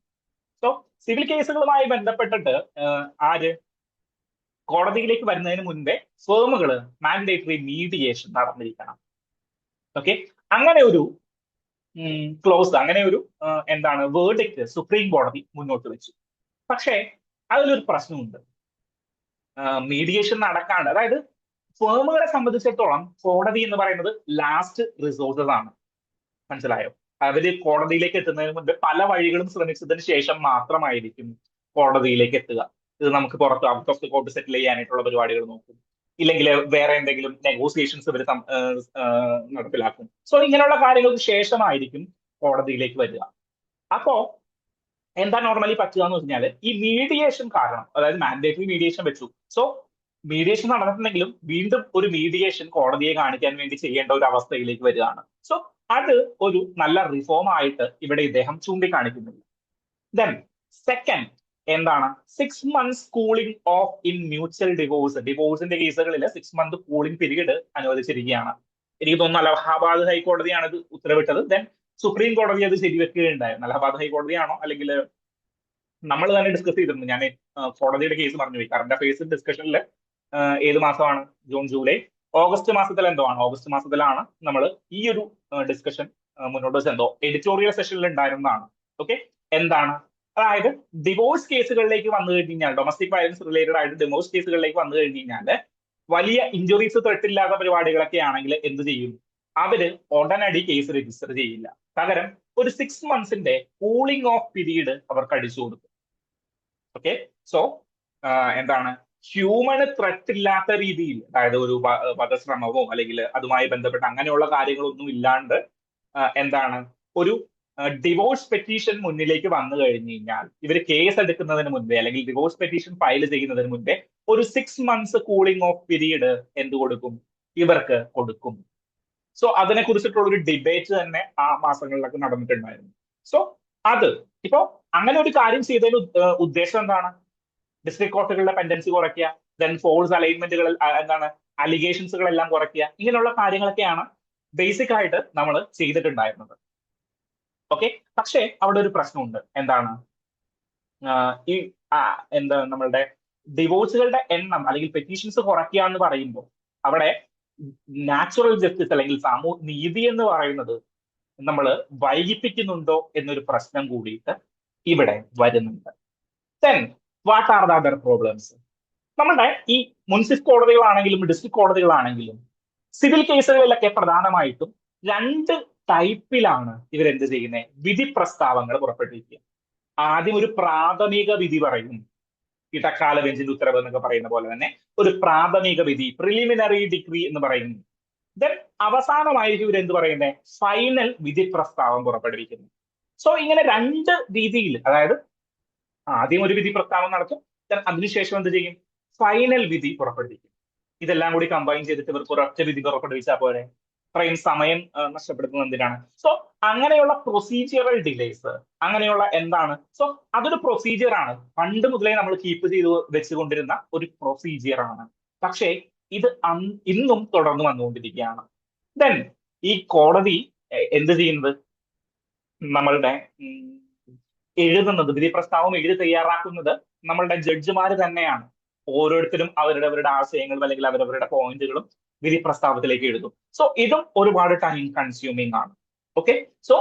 സോ സിവിൽ കേസുകളുമായി ബന്ധപ്പെട്ടിട്ട് ആര് കോടതിയിലേക്ക് വരുന്നതിന് മുൻപേ ഫേമുകൾ മാൻഡേറ്ററി മീഡിയേഷൻ നടന്നിരിക്കണം. ഓക്കെ, അങ്ങനെ ഒരു ക്ലോസ്, അങ്ങനെ ഒരു എന്താണ് വേർഡിക്റ്റ് സുപ്രീം കോടതി മുന്നോട്ട് വെച്ചു. പക്ഷേ അതിലൊരു പ്രശ്നമുണ്ട്. മീഡിയേഷൻ നടക്കാണ്ട്, അതായത് ഫേമുകളെ സംബന്ധിച്ചിടത്തോളം കോടതി എന്ന് പറയുന്നത് ലാസ്റ്റ് റിസോഴ്സസ് ആണ്. മനസ്സിലായോ? അവര് കോടതിയിലേക്ക് എത്തുന്നതിന് മുൻപ് പല വഴികളും ശ്രമിച്ചതിന് ശേഷം മാത്രമായിരിക്കും കോടതിയിലേക്ക് എത്തുക. ഇത് നമുക്ക് പുറത്ത് ഔട്ട് ഓഫ് ദി കോർട്ട് സെറ്റിൽ ചെയ്യാനായിട്ടുള്ള പരിപാടികൾ നോക്കും, ഇല്ലെങ്കിൽ വേറെ എന്തെങ്കിലും നെഗോസിയേഷൻസ് ഇവർ നടപ്പിലാക്കും. സോ ഇങ്ങനെയുള്ള കാര്യങ്ങൾക്ക് ശേഷമായിരിക്കും കോടതിയിലേക്ക് വരിക. അപ്പോ എന്താ നോർമലി പറ്റുക എന്ന് വെച്ചാൽ ഈ മീഡിയേഷൻ കാരണം, അതായത് മാൻഡേറ്ററി മീഡിയേഷൻ വെച്ചു. സോ മീഡിയേഷൻ നടന്നിട്ടുണ്ടെങ്കിലും വീണ്ടും ഒരു മീഡിയേഷൻ കോടതിയെ കാണിക്കാൻ വേണ്ടി ചെയ്യേണ്ട ഒരു അവസ്ഥയിലേക്ക് വരികയാണ്. സോ അത് ഒരു നല്ല റിഫോം ആയിട്ട് ഇവിടെ ഇദ്ദേഹം ചൂണ്ടിക്കാണിക്കുന്നില്ല. ദെൻ സെക്കൻഡ് എന്താണ്, 6 months cooling off in mutual divorce. ഡിവോഴ്സിന്റെ കേസുകളിൽ 6 month കൂളിംഗ് പീരീഡ് അനുവദിച്ചിരിക്കുകയാണ്. എനിക്ക് തോന്നുന്നു അലഹാബാദ് ഹൈക്കോടതിയാണ് ഇത് ഉത്തരവിട്ടത്. ദെൻ സുപ്രീം കോടതി അത് ശരിവെക്കുകയുണ്ടായിരുന്നു. അലഹാബാദ് ഹൈക്കോടതിയാണോ അല്ലെങ്കിൽ നമ്മൾ തന്നെ ഡിസ്കസ് ചെയ്തിട്ടുണ്ട്. ഞാൻ കോടതിയുടെ കേസ് പറഞ്ഞു പോയി. കറന്റ് അഫയേഴ്സ് ഡിസ്കഷനിൽ ഏത് മാസമാണ്, ജൂൺ ജൂലൈ ഓഗസ്റ്റ് മാസത്തിൽ എന്തോ ആണ്, ഓഗസ്റ്റ് മാസത്തിലാണ് നമ്മൾ ഈ ഒരു ഡിസ്കഷൻ മുന്നോട്ട് വെച്ച് എന്തോ എഡിറ്റോറിയൽ സെഷനിൽ ഉണ്ടായിരുന്നതാണ്. ഓക്കെ, എന്താണ്, അതായത് ഡിവോഴ്സ് കേസുകളിലേക്ക് വന്നു കഴിഞ്ഞാൽ, ഡൊമസ്റ്റിക് വയലൻസ് റിലേറ്റഡ് ആയിട്ട് ഡിവോഴ്സ് കേസുകളിലേക്ക് വന്നു കഴിഞ്ഞാൽ വലിയ ഇഞ്ചുറീസ് ത്രെട്ടില്ലാത്ത പരിപാടികളൊക്കെ ആണെങ്കിൽ എന്ത് ചെയ്യും, അവര് ഉടനടി കേസ് രജിസ്റ്റർ ചെയ്യില്ല. പകരം ഒരു 6 months കൂളിംഗ് ഓഫ് പീരീഡ് അവർക്ക് അടിച്ചു കൊടുക്കും. ഓക്കെ, സോ എന്താണ് ഹ്യൂമന് ത്രെറ്റ് ഇല്ലാത്ത രീതിയിൽ, അതായത് ഒരു വധശ്രമമോ അല്ലെങ്കിൽ അതുമായി ബന്ധപ്പെട്ട അങ്ങനെയുള്ള കാര്യങ്ങളൊന്നും ഇല്ലാണ്ട് എന്താണ് ഒരു ഡിവോഴ്സ് പെറ്റീഷൻ മുന്നിലേക്ക് വന്നു കഴിഞ്ഞു കഴിഞ്ഞാൽ ഇവര് കേസ് എടുക്കുന്നതിന് മുൻപേ അല്ലെങ്കിൽ ഡിവോഴ്സ് പെറ്റീഷൻ ഫയൽ ചെയ്യുന്നതിന് മുൻപേ ഒരു 6 months കൂളിംഗ് ഓഫ് പീരീഡ് എന്ത് കൊടുക്കും, ഇവർക്ക് കൊടുക്കും. സോ അതിനെ കുറിച്ചിട്ടുള്ള ഒരു ഡിബേറ്റ് തന്നെ ആ മാസങ്ങളിലൊക്കെ നടന്നിട്ടുണ്ടായിരുന്നു. സോ അത് ഇപ്പോ അങ്ങനെ ഒരു കാര്യം ചെയ്തതിന് ഉദ്ദേശം എന്താണ്, ഡിസ്ട്രിക്ട് കോർട്ടുകളുടെ പെൻഡൻസി കുറയ്ക്കുക, ദെൻ ഫോഴ്സ് അലൈൻമെന്റുകൾ എന്താണ് അലിഗേഷൻസുകളെല്ലാം കുറയ്ക്കുക, ഇങ്ങനെയുള്ള കാര്യങ്ങളൊക്കെയാണ് ബേസിക് ആയിട്ട് നമ്മൾ ചെയ്തിട്ടുണ്ടായിരുന്നത്. ഓക്കെ, പക്ഷേ അവിടെ ഒരു പ്രശ്നമുണ്ട്. എന്താണ്, ഈ എന്താ നമ്മളുടെ ഡിവോഴ്സുകളുടെ എണ്ണം അല്ലെങ്കിൽ പെറ്റീഷൻസ് കുറയ്ക്കുക എന്ന് പറയുമ്പോൾ അവിടെ നാച്ചുറൽ ജസ്റ്റിസ് അല്ലെങ്കിൽ നീതി എന്ന് പറയുന്നത് നമ്മൾ വൈകിപ്പിക്കുന്നുണ്ടോ എന്നൊരു പ്രശ്നം കൂടിയിട്ട് ഇവിടെ വരുന്നുണ്ട്. Then what are the other problems? നമ്മളുടെ ഈ മുൻസിഫ് കോടതികളാണെങ്കിലും ഡിസ്ട്രിക്ട് കോടതികളാണെങ്കിലും സിവിൽ കേസുകളിലൊക്കെ പ്രധാനമായിട്ടും 2 ടൈപ്പിലാണ് ഇവരെന്ത് ചെയ്യുന്നത്, വിധി പ്രസ്താവങ്ങൾ പുറപ്പെടുവിക്കുക. ആദ്യം ഒരു പ്രാഥമിക വിധി പറയും, ഇടക്കാല ബെഞ്ചിന്റെ ഉത്തരവ് എന്നൊക്കെ പറയുന്ന പോലെ തന്നെ ഒരു പ്രാഥമിക വിധി, പ്രിലിമിനറി ഡിഗ്രി എന്ന് പറയുന്നു. ദെൻ അവസാനമായിരിക്കും ഇവരെന്ത് പറയുന്നത്, ഫൈനൽ വിധി പ്രസ്താവം പുറപ്പെടുവിക്കുന്നു. സോ ഇങ്ങനെ 2 രീതിയിൽ, അതായത് ആദ്യം ഒരു വിധി പ്രസ്താവം നടത്തും, അതിനുശേഷം എന്ത് ചെയ്യും, ഫൈനൽ വിധി പുറപ്പെടുവിക്കും. ഇതെല്ലാം കൂടി കമ്പൈൻ ചെയ്തിട്ട് ഇവർക്ക് ഒരൊറ്റ വിധി പുറപ്പെടുവിച്ചാൽ പോലെ ഇത്രയും സമയം നഷ്ടപ്പെടുത്തുന്നത് എന്തിനാണ്? സോ അങ്ങനെയുള്ള പ്രൊസീജിയറൽ ഡിലേസ്, അങ്ങനെയുള്ള എന്താണ്, സോ അതൊരു പ്രൊസീജിയർ ആണ്, പണ്ട് മുതലേ നമ്മൾ കീപ്പ് ചെയ്ത് വെച്ചുകൊണ്ടിരുന്ന ഒരു പ്രൊസീജിയർ ആണ്. പക്ഷേ ഇത് ഇന്നും തുടർന്ന് വന്നുകൊണ്ടിരിക്കുകയാണ്. ദെൻ ഈ കോടതി എന്ത് ചെയ്യുന്നത്, നമ്മളുടെ ഉം, എഴുതുന്നത്, വിധി പ്രസ്താവം എഴുതി തയ്യാറാക്കുന്നത് നമ്മളുടെ ജഡ്ജിമാർ തന്നെയാണ്. ഓരോരുത്തരും അവരുടെ ആശയങ്ങളും അല്ലെങ്കിൽ അവരവരുടെ പോയിന്റുകളും വിധി പ്രസ്താവത്തിലേക്ക് എഴുതും. സോ ഇതും ഒരുപാട് ടൈം കൺസ്യൂമിംഗ് ആണ്. ഓക്കെ, സോ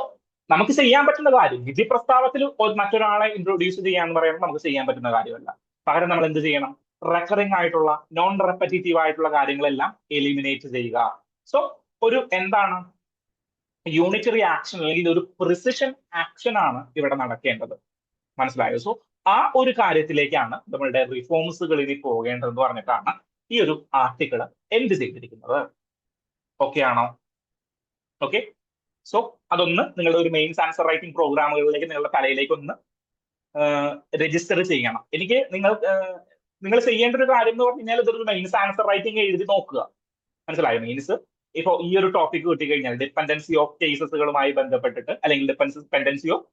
നമുക്ക് ചെയ്യാൻ പറ്റുന്ന കാര്യം വിധി പ്രസ്താവത്തിൽ മറ്റൊരാളെ ഇൻട്രൊഡ്യൂസ് ചെയ്യാന്ന് പറയുന്നത് നമുക്ക് ചെയ്യാൻ പറ്റുന്ന കാര്യമല്ല. പകരം നമ്മൾ എന്ത് ചെയ്യണം? റെക്കറിംഗ് ആയിട്ടുള്ള നോൺ റെപ്പറ്റീറ്റീവ് ആയിട്ടുള്ള കാര്യങ്ങളെല്ലാം എലിമിനേറ്റ് ചെയ്യുക. സോ ഒരു എന്താണ് യൂണിറ്ററി ആക്ഷൻ അല്ലെങ്കിൽ ഒരു പ്രിസിഷൻ ആക്ഷൻ ആണ് ഇവിടെ നടക്കേണ്ടത്. മനസ്സിലായോ? സോ ആ ഒരു കാര്യത്തിലേക്കാണ് നമ്മളുടെ റിഫോംസുകൾ ഇനി പോകേണ്ടതെന്ന് പറഞ്ഞിട്ടാണ് ഈ ഒരു ആർട്ടിക്കിൾ എന്ത് ചെയ്തിരിക്കുന്നത്. ഓക്കെ ആണോ? ഓക്കെ, സോ അതൊന്ന് നിങ്ങളുടെ ഒരു മെയിൻസ് ആൻസർ റൈറ്റിംഗ് പ്രോഗ്രാമുകളിലേക്ക് നിങ്ങളുടെ തലയിലേക്ക് ഒന്ന് രജിസ്റ്റർ ചെയ്യണം. എനിക്ക് നിങ്ങൾ ചെയ്യേണ്ട ഒരു കാര്യം എന്ന് പറഞ്ഞു കഴിഞ്ഞാൽ ഇതൊരു മെയിൻസ് ആൻസർ റൈറ്റിംഗ് എഴുതി നോക്കുക. മനസ്സിലായോ? മീൻസ് ഇപ്പൊ ഈ ഒരു ടോപ്പിക് കിട്ടിക്കഴിഞ്ഞാൽ ഡിപ്പെൻഡൻസി ഓഫ് കേസസുകളുമായി ബന്ധപ്പെട്ടിട്ട് അല്ലെങ്കിൽ ഡിപ്പെൻഡൻസി ഓഫ്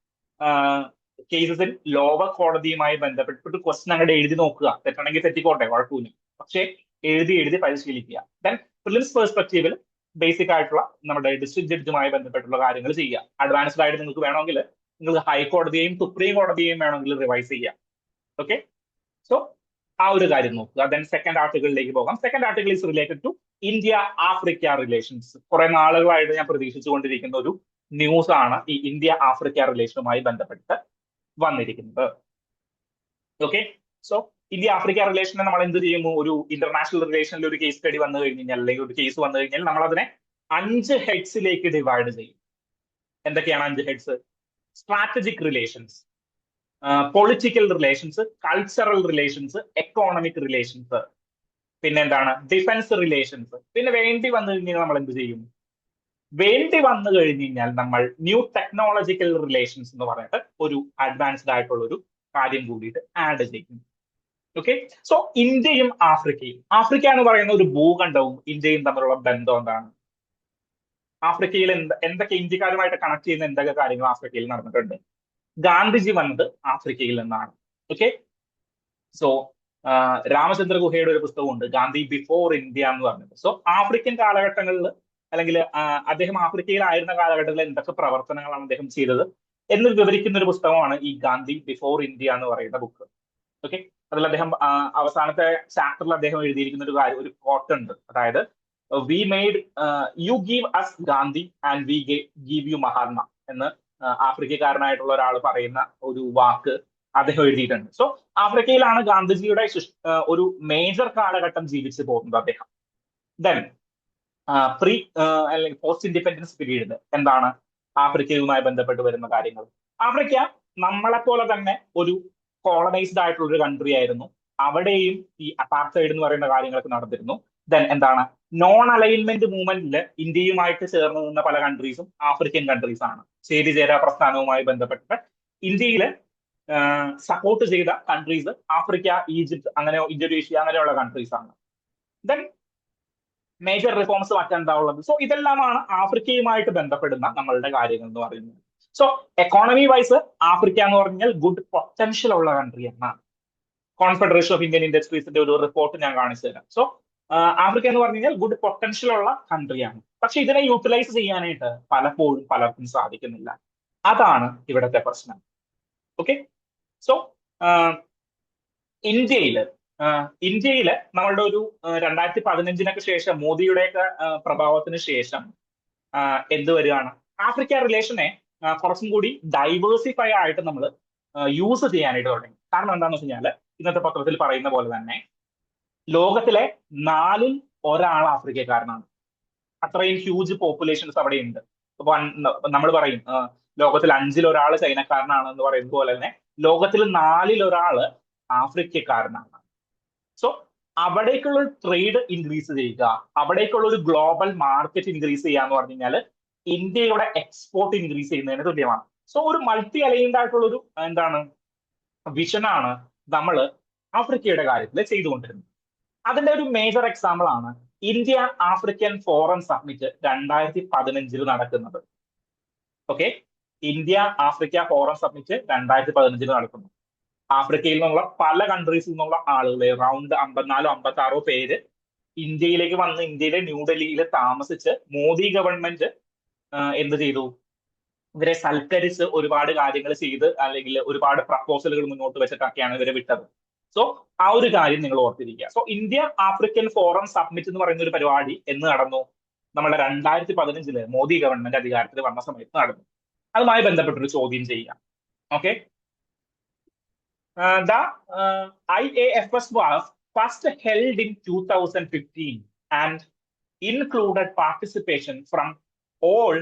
കേസസിൽ ലോവർ കോടതിയുമായി ബന്ധപ്പെട്ടിട്ട് ക്വസ്റ്റൻ അങ്ങോട്ട് എഴുതി നോക്കുക. തെറ്റാണെങ്കിൽ തെറ്റിക്കോട്ടെ, കുഴപ്പമില്ല. പക്ഷേ എഴുതി എഴുതി പരിശീലിക്കുക. ദെൻ പ്രിലിംസ് പെർസ്പെക്റ്റീവിൽ ബേസിക് ആയിട്ടുള്ള നമ്മുടെ ഡിസ്ട്രിക്ട് ജഡ്ജുമായി ബന്ധപ്പെട്ടുള്ള കാര്യങ്ങൾ ചെയ്യുക. അഡ്വാൻസ്ഡ് ആയിട്ട് നിങ്ങൾക്ക് വേണമെങ്കിൽ നിങ്ങൾ ഹൈക്കോടതിയെയും സുപ്രീം കോടതിയെയും വേണമെങ്കിൽ റിവൈസ് ചെയ്യാം. ഓക്കെ, സോ ആ ഒരു കാര്യം നോക്കുക. ദെൻ സെക്കൻഡ് ആർട്ടിക്കിളിലേക്ക് പോകാം. Second article is related to India Africa relations. കുറെ നാളുകളായിട്ട് ഞാൻ പ്രതീക്ഷിച്ചുകൊണ്ടിരിക്കുന്ന ഒരു ന്യൂസ് ആണ് ഈ ഇന്ത്യ ആഫ്രിക്ക റിലേഷനുമായി ബന്ധപ്പെട്ട് വന്നിരിക്കുന്നത്. ഓക്കെ, സോ ഇന്ത്യ ആഫ്രിക്ക റിലേഷനെ നമ്മൾ എന്ത് ചെയ്യുന്നു? ഒരു ഇന്റർനാഷണൽ റിലേഷനിൽ ഒരു കേസ് സ്റ്റഡി വന്നു കഴിഞ്ഞാൽ അല്ലെങ്കിൽ ഒരു കേസ് വന്നു കഴിഞ്ഞാൽ നമ്മൾ അതിനെ 5 ഹെഡ്സിലേക്ക് ഡിവൈഡ് ചെയ്യും. എന്തൊക്കെയാണ് 5 heads? Strategic relations, political relations, cultural relations, economic relations, പിന്നെ എന്താണ്? Defence relations. പിന്നെ വേണ്ടി വന്നു കഴിഞ്ഞാൽ നമ്മൾ എന്ത് ചെയ്യും? വേണ്ടി വന്നു കഴിഞ്ഞു കഴിഞ്ഞാൽ നമ്മൾ ന്യൂ ടെക്നോളജിക്കൽ റിലേഷൻസ് എന്ന് പറഞ്ഞിട്ട് ഒരു അഡ്വാൻസ്ഡ് ആയിട്ടുള്ള ഒരു കാര്യം കൂടിയിട്ട് ആഡ് ചെയ്യും. ഓക്കെ, സോ ഇന്ത്യയും ആഫ്രിക്കയും, ആഫ്രിക്ക എന്ന് പറയുന്ന ഒരു ഭൂഖണ്ഡവും ഇന്ത്യയും തമ്മിലുള്ള ബന്ധം എന്താണ്? ആഫ്രിക്കയിൽ എന്തൊക്കെ ഇന്ത്യക്കാരുമായിട്ട് കണക്ട് ചെയ്യുന്ന എന്തൊക്കെ കാര്യങ്ങൾ ആഫ്രിക്കയിൽ നടന്നിട്ടുണ്ട്? ഗാന്ധിജി വന്നത് ആഫ്രിക്കയിൽ നിന്നാണ്. ഓക്കെ, സോ രാമചന്ദ്ര ഗുഹയുടെ ഒരു പുസ്തകമുണ്ട്, ഗാന്ധി ബിഫോർ ഇന്ത്യ എന്ന് പറഞ്ഞത്. സോ ആഫ്രിക്കൻ കാലഘട്ടങ്ങളിൽ അല്ലെങ്കിൽ അദ്ദേഹം ആഫ്രിക്കയിലായിരുന്ന കാലഘട്ടത്തിൽ എന്തൊക്കെ പ്രവർത്തനങ്ങളാണ് അദ്ദേഹം ചെയ്തത് എന്ന് വിവരിക്കുന്ന ഒരു പുസ്തകമാണ് ഈ ഗാന്ധി ബിഫോർ ഇന്ത്യ എന്ന് പറയുന്ന ബുക്ക്. ഓക്കെ, അതിൽ അദ്ദേഹം അവസാനത്തെ ചാപ്റ്ററിൽ അദ്ദേഹം എഴുതിയിരിക്കുന്ന ഒരു കാര്യം, ഒരു കോട്ട് ഉണ്ട്. അതായത് we made you give us Gandhi and we give you Mahatma എന്ന് ആഫ്രിക്കക്കാരനായിട്ടുള്ള ഒരാൾ പറയുന്ന ഒരു വാക്ക് അദ്ദേഹം എഴുതിയിട്ടുണ്ട്. സോ ആഫ്രിക്കയിലാണ് ഗാന്ധിജിയുടെ ഒരു മേജർ കാലഘട്ടം ജീവിച്ചു പോകുന്നത് അദ്ദേഹം. ദെൻ പ്രീ അല്ലെങ്കിൽ പോസ്റ്റ് ഇൻഡിപെൻഡൻസ് പീരീഡിൽ എന്താണ് ആഫ്രിക്കയുമായി ബന്ധപ്പെട്ട് വരുന്ന കാര്യങ്ങൾ? ആഫ്രിക്ക നമ്മളെപ്പോലെ തന്നെ ഒരു കോളനൈസ്ഡ് ആയിട്ടുള്ള ഒരു കൺട്രി ആയിരുന്നു. അവിടെയും ഈ അപ്പാർത്തൈഡ് എന്ന് പറയുന്ന കാര്യങ്ങളൊക്കെ നടന്നിരുന്നു. ദെൻ എന്താണ്? നോൺ അലൈൻമെന്റ് മൂവ്മെന്റിൽ ഇന്ത്യയുമായിട്ട് ചേർന്ന് നിന്ന പല കൺട്രീസും ആഫ്രിക്കൻ കൺട്രീസ് ആണ്. ചേരിചേരാ പ്രസ്ഥാനവുമായി ബന്ധപ്പെട്ടിട്ട് ഇന്ത്യയില് സപ്പോർട്ട് ചെയ്ത കൺട്രീസ് ആഫ്രിക്ക, ഈജിപ്ത്, അങ്ങനെ ഇന്തോനേഷ്യ അങ്ങനെയുള്ള കൺട്രീസ് ആണ്. ദെൻ മേജർ റിഫോംസ് മറ്റെന്താ ഉള്ളത്? സോ ഇതെല്ലാമാണ് ആഫ്രിക്കയുമായിട്ട് ബന്ധപ്പെടുന്ന നമ്മളുടെ കാര്യങ്ങൾ എന്ന് പറയുന്നത്. സോ എക്കോണമി വൈസ് ആഫ്രിക്ക എന്ന് പറഞ്ഞാൽ ഗുഡ് പൊട്ടൻഷ്യൽ ഉള്ള കൺട്രിയാണ്. കോൺഫെഡറേഷൻ ഓഫ് ഇന്ത്യൻ ഇൻഡസ്ട്രീസിന്റെ ഒരു റിപ്പോർട്ട് ഞാൻ കാണിച്ചു തരാം. സോ ആഫ്രിക്ക എന്ന് പറഞ്ഞു കഴിഞ്ഞാൽ ഗുഡ് പൊട്ടൻഷ്യൽ ഉള്ള കൺട്രിയാണ്. പക്ഷെ ഇതിനെ യൂട്ടിലൈസ് ചെയ്യാനായിട്ട് പലപ്പോഴും പലർക്കും സാധിക്കുന്നില്ല. അതാണ് ഇവിടുത്തെ പ്രശ്നം. ഓക്കെ, സോ ഇന്ത്യയില് നമ്മളുടെ ഒരു 2015 ശേഷം, മോദിയുടെയൊക്കെ പ്രഭാവത്തിന് ശേഷം എന്ത് വരികയാണ്? ആഫ്രിക്ക റിലേഷനെ കുറച്ചും കൂടി ഡൈവേഴ്സിഫൈ ആയിട്ട് നമ്മൾ യൂസ് ചെയ്യാനായിട്ട് തുടങ്ങി. കാരണം എന്താണെന്ന് വെച്ച് കഴിഞ്ഞാൽ ഇന്നത്തെ പത്രത്തിൽ പറയുന്ന പോലെ തന്നെ ലോകത്തിലെ 4ൽ ഒരാൾ ആഫ്രിക്കക്കാരനാണ്. അത്രയും ഹ്യൂജ് പോപ്പുലേഷൻസ് അവിടെ ഉണ്ട്. അപ്പൊ നമ്മൾ പറയും ലോകത്തിൽ 5ൽ ഒരാൾ ചൈനക്കാരനാണ് എന്ന് പറയുന്നത് പോലെ തന്നെ ലോകത്തിൽ 4ൽ ഒരാൾ ആഫ്രിക്കക്കാരനാണ്. സോ അവിടേക്കുള്ള ട്രേഡ് ഇൻക്രീസ് ചെയ്യുക, അവിടേക്കുള്ള ഒരു ഗ്ലോബൽ മാർക്കറ്റ് ഇൻക്രീസ് ചെയ്യുക എന്ന് പറഞ്ഞു കഴിഞ്ഞാൽ ഇന്ത്യയുടെ എക്സ്പോർട്ട് ഇൻക്രീസ് ചെയ്യുന്നതിന് തുല്യമാണ്. സോ ഒരു മൾട്ടി അലൈൻഡ് ആയിട്ടുള്ള ഒരു എന്താണ് വിഷനാണ് നമ്മൾ ആഫ്രിക്കയുടെ കാര്യത്തിൽ ചെയ്തുകൊണ്ടിരുന്നത്. അതിന്റെ ഒരു മേജർ എക്സാമ്പിൾ ആണ് ഇന്ത്യ ആഫ്രിക്കൻ ഫോറം സമ്മിറ്റ് 2015 നടക്കുന്നത്. Okay, India Africa forum summit 2015 നടക്കുന്നു. ആഫ്രിക്കയിൽ നിന്നുള്ള പല കൺട്രീസിൽ നിന്നുള്ള ആളുകൾ, അറൌണ്ട് 54-56 പേര് ഇന്ത്യയിലേക്ക് വന്ന് ഇന്ത്യയിലെ ന്യൂഡൽഹിയിൽ താമസിച്ച് മോദി ഗവൺമെന്റ് എന്ത് ചെയ്തു? ഇവരെ സൽക്കരിച്ച് ഒരുപാട് കാര്യങ്ങൾ ചെയ്ത് അല്ലെങ്കിൽ ഒരുപാട് പ്രപ്പോസലുകൾ മുന്നോട്ട് വെച്ചിട്ടൊക്കെയാണ് ഇവരെ വിട്ടത്. സോ ആ ഒരു കാര്യം നിങ്ങൾ ഓർത്തിരിക്കുക. So India African forum submit എന്ന് പറയുന്ന ഒരു പരിപാടി എന്ന് നടന്നു? നമ്മുടെ 2015 മോദി ഗവൺമെന്റ് അധികാരത്തിൽ വന്ന സമയത്ത് നടന്നു. അതുമായി ബന്ധപ്പെട്ടൊരു ചോദ്യം ചെയ്യാം. Okay, the IAFS was first held in 2015 and included participation from all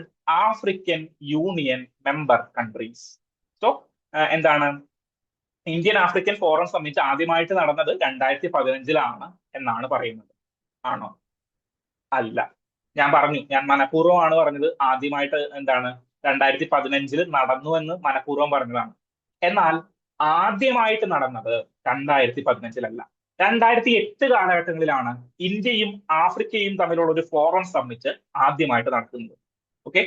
African Union member countries. So, എന്താണ് ഇന്ത്യൻ ആഫ്രിക്കൻ ഫോറം സമ്മിറ്റ് ആദ്യമായിട്ട് നടന്നത് 2015 എന്നാണ് പറയുന്നത്. ആണോ? അല്ല. ഞാൻ പറഞ്ഞു, ഞാൻ മനഃപൂർവ്വമാണ് പറഞ്ഞത് ആദ്യമായിട്ട് 2015 നടന്നു എന്ന് മനഃപൂർവ്വം പറഞ്ഞതാണ്. എന്നാൽ ആദ്യമായിട്ട് നടന്നത് 2015 2008 കാലഘട്ടങ്ങളിലാണ് ഇന്ത്യയും ആഫ്രിക്കയും തമ്മിലുള്ള ഒരു ഫോറം സമ്മിറ്റ് ആദ്യമായിട്ട് നടക്കുന്നത്. ഓക്കെ,